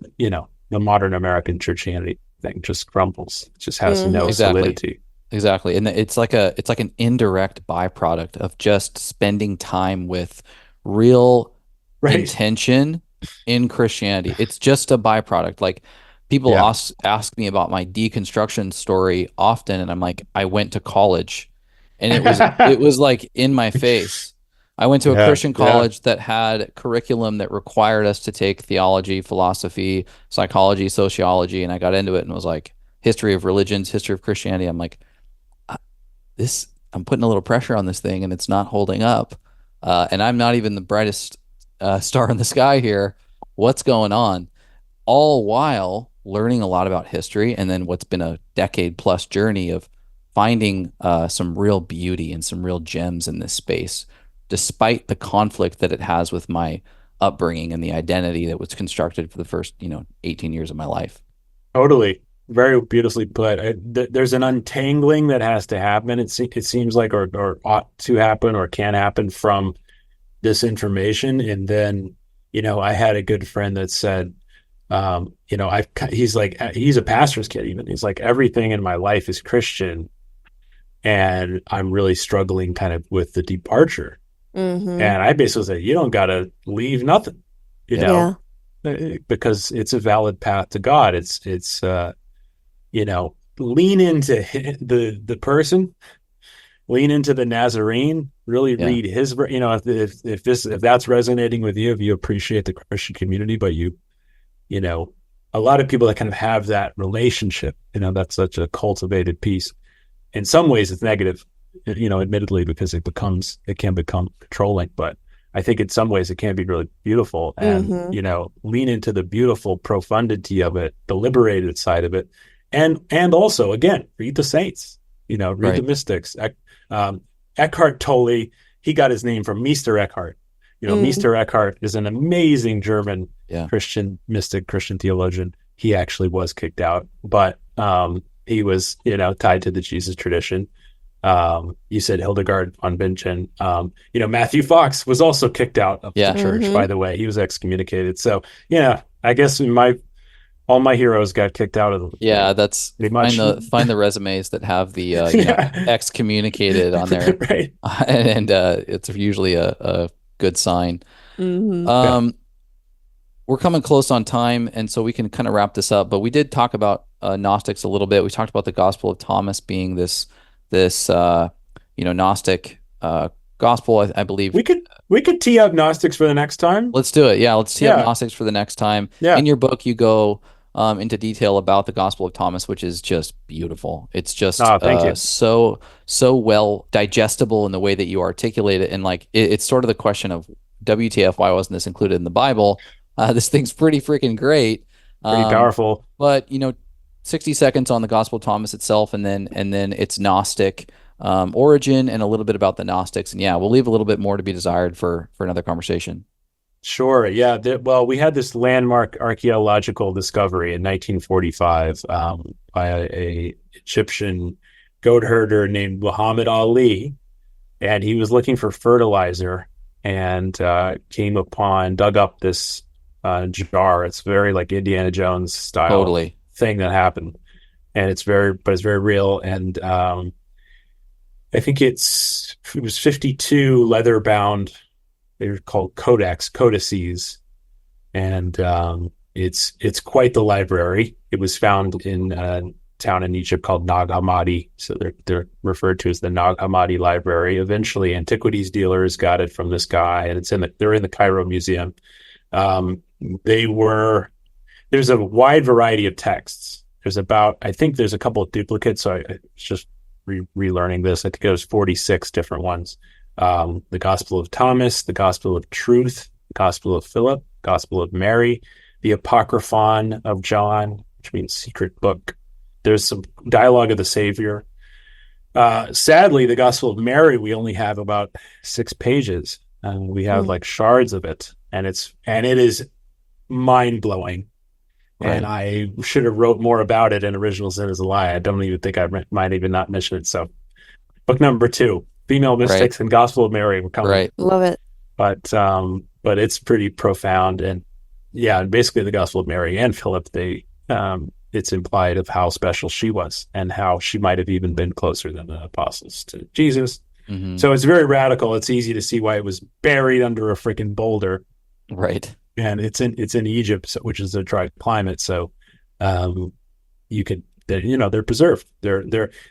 modern American Christianity thing just crumbles. It just has no solidity. Exactly. And it's like an indirect byproduct of just spending time with real intention in Christianity. It's just a byproduct. Like people ask me about my deconstruction story often, and I'm like, I went to college, and it was like in my face. I went to a Yeah, Christian yeah, college that had curriculum that required us to take theology, philosophy, psychology, sociology, and I got into it and was like, history of religions, history of Christianity. I'm like, this, I'm putting a little pressure on this thing and it's not holding up. And I'm not even the brightest star in the sky here. What's going on? All while learning a lot about history and then what's been a decade plus journey of finding some real beauty and some real gems in this space, despite the conflict that it has with my upbringing and the identity that was constructed for the first, 18 years of my life. totally. Very beautifully put. There's an untangling that has to happen. It seems like, or ought to happen, or can happen from this information. And then, I had a good friend that said, he's like, he's a pastor's kid even. He's like, everything in my life is Christian, and I'm really struggling kind of with the departure. Mm-hmm. And I basically said, you don't got to leave nothing, Yeah. because it's a valid path to God. Lean into the person, lean into the Nazarene, really Yeah. read his, if that's resonating with you, if you appreciate the Christian community, but a lot of people that kind of have that relationship, that's such a cultivated piece. In some ways it's negative, admittedly, because it can become controlling, but I think in some ways it can be really beautiful, and, lean into the beautiful profundity of it, the liberated side of it. And also, again, read the saints, read Right. the mystics. Eckhart Tolle, he got his name from Meister Eckhart. Meister Eckhart is an amazing German Christian mystic, Christian theologian. He actually was kicked out, but he was, tied to the Jesus tradition. You said Hildegard von Bingen. Matthew Fox was also kicked out of the church, by the way. He was excommunicated. So, I guess all my heroes got kicked out of the That's pretty much. find the resumes that have the excommunicated on there. Right. And it's usually a good sign. Mm-hmm. We're coming close on time, and so we can kind of wrap this up. But we did talk about Gnostics a little bit. We talked about the Gospel of Thomas being this Gnostic gospel. I believe we could tee up Gnostics for the next time. Let's do it. Yeah, let's tee up Gnostics for the next time. Yeah. In your book, you go into detail about the Gospel of Thomas, which is just beautiful. It's just thank you. so well digestible in the way that you articulate it, and like it's sort of the question of WTF? Why wasn't this included in the Bible? This thing's pretty freaking great, pretty powerful. But 60 seconds on the Gospel of Thomas itself, and then its Gnostic origin, and a little bit about the Gnostics. And we'll leave a little bit more to be desired for another conversation. Sure. Yeah. We had this landmark archaeological discovery in 1945 by a Egyptian goat herder named Muhammad Ali, and he was looking for fertilizer and dug up this jar. It's very like Indiana Jones style thing that happened, and it's very real. And I think it was 52 leather bound. They're called codices, and it's quite the library. It was found in a town in Egypt called Nag Hammadi, so they're referred to as the Nag Hammadi Library. Eventually, antiquities dealers got it from this guy, and they're in the Cairo Museum. There's a wide variety of texts. I think there's a couple of duplicates, so it's just relearning this. I think there's 46 different ones. The Gospel of Thomas, the Gospel of Truth, the Gospel of Philip, Gospel of Mary, the Apocryphon of John, which means secret book. There's some dialogue of the Savior. Sadly, the Gospel of Mary, we only have about 6 pages. We have like shards of it, and it is mind blowing. Right. And I should have wrote more about it in Original Sin is a Lie. I don't even think I might even not mention it. So, book number 2, Female Mystics and Gospel of Mary. We're coming. Right. Love it. But it's pretty profound, and basically the Gospel of Mary and Philip, it's implied of how special she was and how she might have even been closer than the apostles to Jesus. Mm-hmm. So it's very radical. It's easy to see why it was buried under a freaking boulder. Right. And it's in Egypt, which is a dry climate. So they're preserved.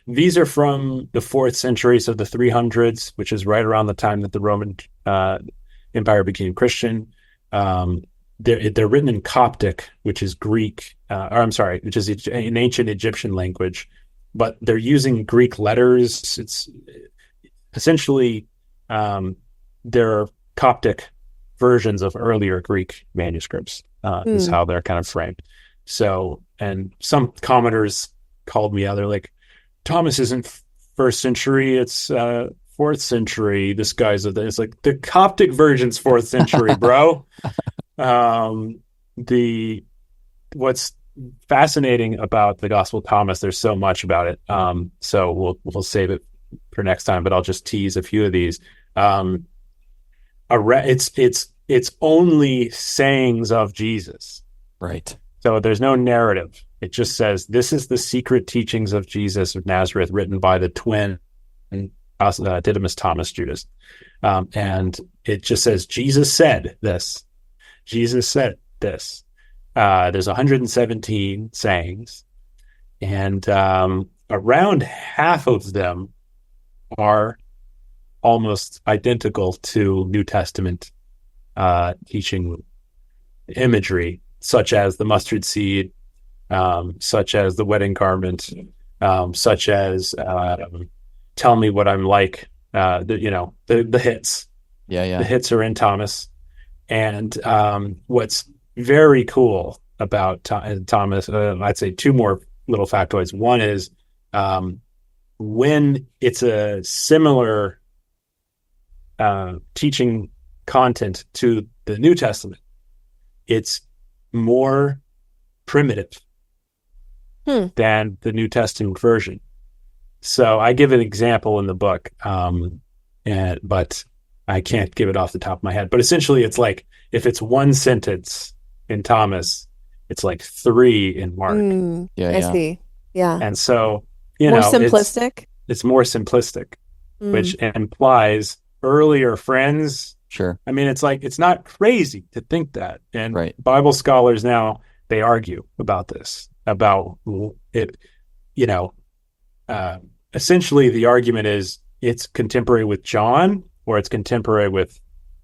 These are from the 4th century, so the 300s, which is right around the time that the Roman empire became Christian. They're written in Coptic, which is Greek, which is an ancient Egyptian language, but they're using Greek letters. It's essentially there are Coptic versions of earlier Greek manuscripts, is how they're kind of framed. So, and some commenters called me out. They're like, Thomas isn't first century, it's fourth century. This guy's it's like the Coptic version's fourth century, bro. What's fascinating about the Gospel of Thomas, there's so much about it. So we'll save it for next time, but I'll just tease a few of these. It's only sayings of Jesus. Right. So there's no narrative. It just says, this is the secret teachings of Jesus of Nazareth, written by the twin Didymus Thomas Judas. And it just says, Jesus said this. Jesus said this. There's 117 sayings, and around half of them are almost identical to New Testament teaching imagery, such as the mustard seed, such as the wedding garment, such as tell me what I'm like. The hits. Yeah. The hits are in Thomas. And what's very cool about Thomas, I'd say two more little factoids. One is when it's a similar teaching content to the New Testament, it's more primitive than the New Testament version. So I give an example in the book, but I can't give it off the top of my head. But essentially, it's like if it's one sentence in Thomas, it's like 3 in Mark. I see. Yeah. And so, more simplistic. It's more simplistic, which implies earlier friends. Sure. I mean, it's like, it's not crazy to think that. And right. Bible scholars now, they argue about this, about it, essentially the argument is it's contemporary with John or it's contemporary with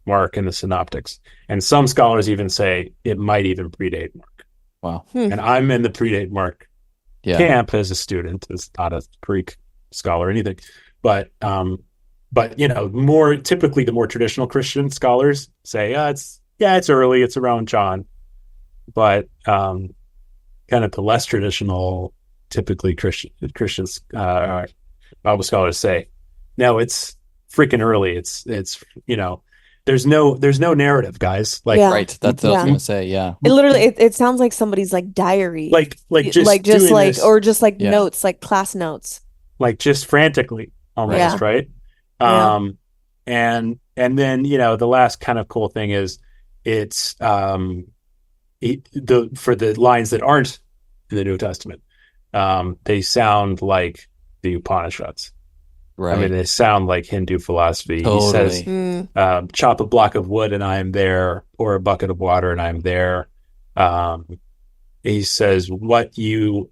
Mark and the Synoptics. And some scholars even say it might even predate Mark. Wow. And I'm in the predate Mark camp as a student, as not a Greek scholar or anything. But more typically the more traditional Christian scholars say, it's early, it's around John. But kind of the less traditional, typically Christians, Bible scholars say, no, it's freaking early. It's there's no narrative, guys. Like, right. That's what I was gonna say. Yeah. It literally, it sounds like somebody's like diary, like just notes, like class notes, like just frantically almost, right? And then the last kind of cool thing is it's for the lines that aren't in the New Testament, they sound like the Upanishads. Right. I mean, they sound like Hindu philosophy. Totally. He says, chop a block of wood and I am there, pour a bucket of water and I am there. He says, what is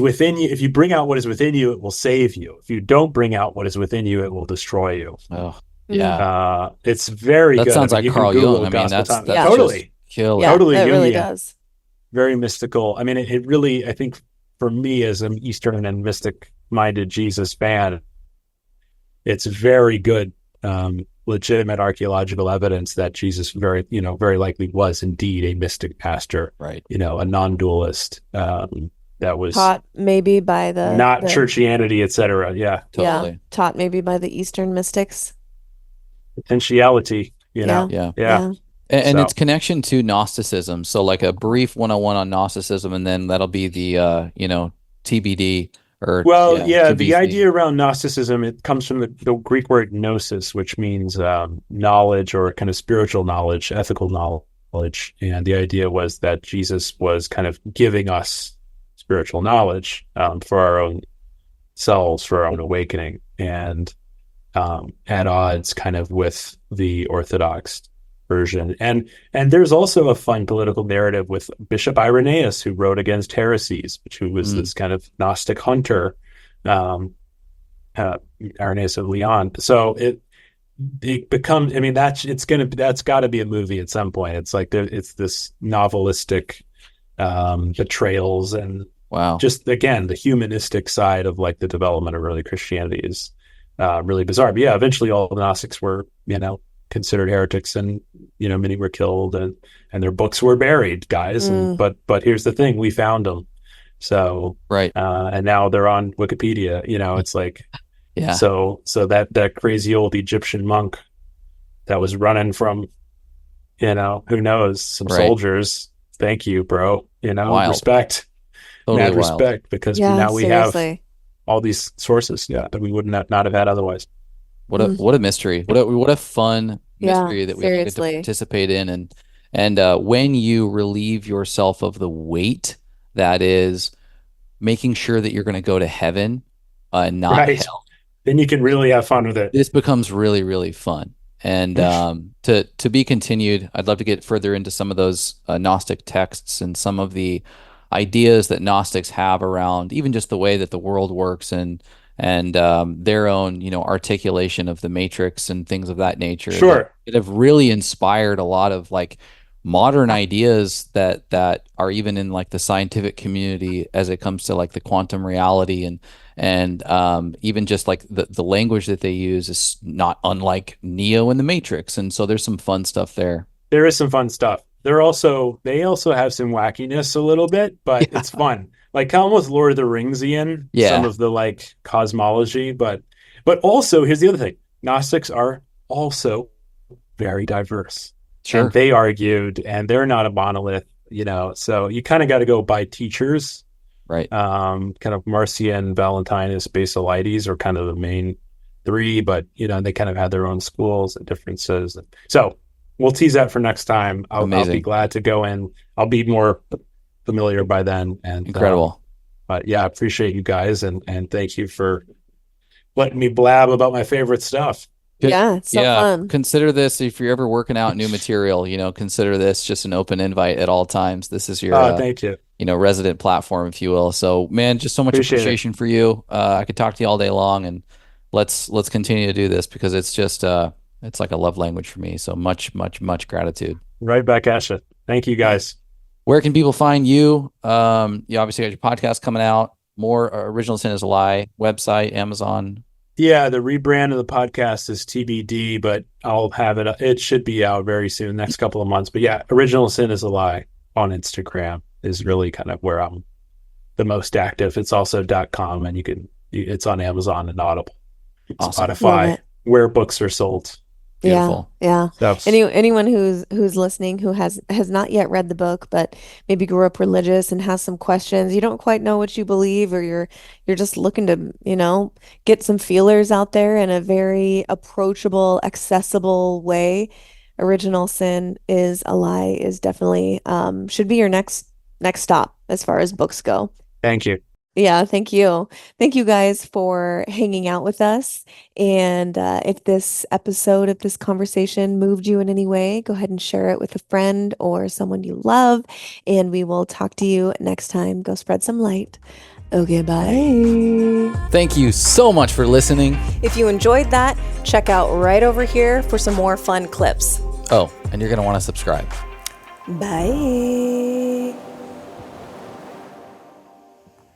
within you, if you bring out what is within you, it will save you. If you don't bring out what is within you, it will destroy you. Oh, yeah. It's very good. That sounds like Carl Jung. I mean, that's totally killer. Yeah, totally it really Jungian. does. Very mystical. I mean, it really, I think for me as an Eastern and mystic-minded Jesus fan, it's very good, legitimate archaeological evidence that Jesus very likely was indeed a mystic master, right? A non-dualist that was taught maybe by the churchianity, etc. Yeah, totally. Yeah, taught maybe by the Eastern mystics. Potentiality, Yeah. And its connection to Gnosticism. So like a brief 101 on Gnosticism, and then that'll be the TBD. The idea around Gnosticism, it comes from the Greek word gnosis, which means knowledge or kind of spiritual knowledge, ethical knowledge. And the idea was that Jesus was kind of giving us spiritual knowledge for our own selves, for our own awakening, and at odds kind of with the Orthodox version. And there's also a fun political narrative with Bishop Irenaeus, who wrote against heresies, who was this kind of Gnostic hunter, Irenaeus of Lyon. So it becomes, I mean, that's got to be a movie at some point. It's like it's this novelistic betrayals, and Wow. just again the humanistic side of like the development of early Christianity is really bizarre. But yeah, eventually all the Gnostics were, considered heretics, and many were killed, and their books were buried, guys. And but here's the thing: we found them. So Right. and now they're on Wikipedia. It's like, Yeah. so that crazy old Egyptian monk that was running from, who knows, some Right. soldiers. Thank you, bro. Wild. Respect, Totally mad wild. respect, because Yeah, now we have seriously. all these sources, that we would not have had otherwise. What a mystery. What a fun Yeah, mystery that we all get to seriously. participate in. And when you relieve yourself of the weight that is making sure that you're going to go to heaven, not Right. hell, Then you can really have fun with it. this becomes really, really fun. And to be continued, I'd love to get further into some of those Gnostic texts and some of the ideas that Gnostics have around even just the way that the world works, and their own articulation of the matrix and things of that nature Sure. that have really inspired a lot of like modern ideas that are even in like the scientific community as it comes to like the quantum reality, and even just like the language that they use is not unlike Neo in the Matrix. And so there's some fun stuff there. There is some fun stuff. They also have some wackiness a little bit, but Yeah. it's fun. Like almost Lord of the Ringsian, Yeah. some of the like cosmology, but also here's the other thing. Gnostics are also very diverse. Sure. And they argued, and they're not a monolith, so you kind of got to go by teachers. Right. Kind of Marcion, Valentinus, Basilides are kind of the main three, but they kind of had their own schools and differences. So we'll tease that for next time. I'll be glad to go in. I'll be more familiar by then. And incredible. But yeah, I appreciate you guys, and thank you for letting me blab about my favorite stuff. Yeah, it's so fun. Consider this, if you're ever working out new material, consider this just an open invite at all times. This is your thank you. Resident platform, if you will. So man, just so much appreciation for you. I could talk to you all day long, and let's continue to do this, because it's just it's like a love language for me. So much gratitude. Right back at you. Thank you guys. Where can people find you? You obviously got your podcast coming out. More Original Sin is a Lie website, Amazon. Yeah, the rebrand of the podcast is TBD, but I'll have it. It should be out very soon, next couple of months. But yeah, Original Sin is a Lie on Instagram is really kind of where I'm the most active. It's also .com, and it's on Amazon and Audible, Awesome. Spotify, where books are sold. Beautiful. Yeah. Anyone who's listening who has not yet read the book, but maybe grew up religious and has some questions, you don't quite know what you believe, or you're just looking to, get some feelers out there in a very approachable, accessible way. Original Sin is a Lie is definitely should be your next stop as far as books go. Thank you. Yeah, thank you. Thank you guys for hanging out with us. And if this episode of this conversation moved you in any way, go ahead and share it with a friend or someone you love. And we will talk to you next time. Go spread some light. Okay, bye. Thank you so much for listening. If you enjoyed that, check out right over here for some more fun clips. Oh, and you're going to want to subscribe. Bye.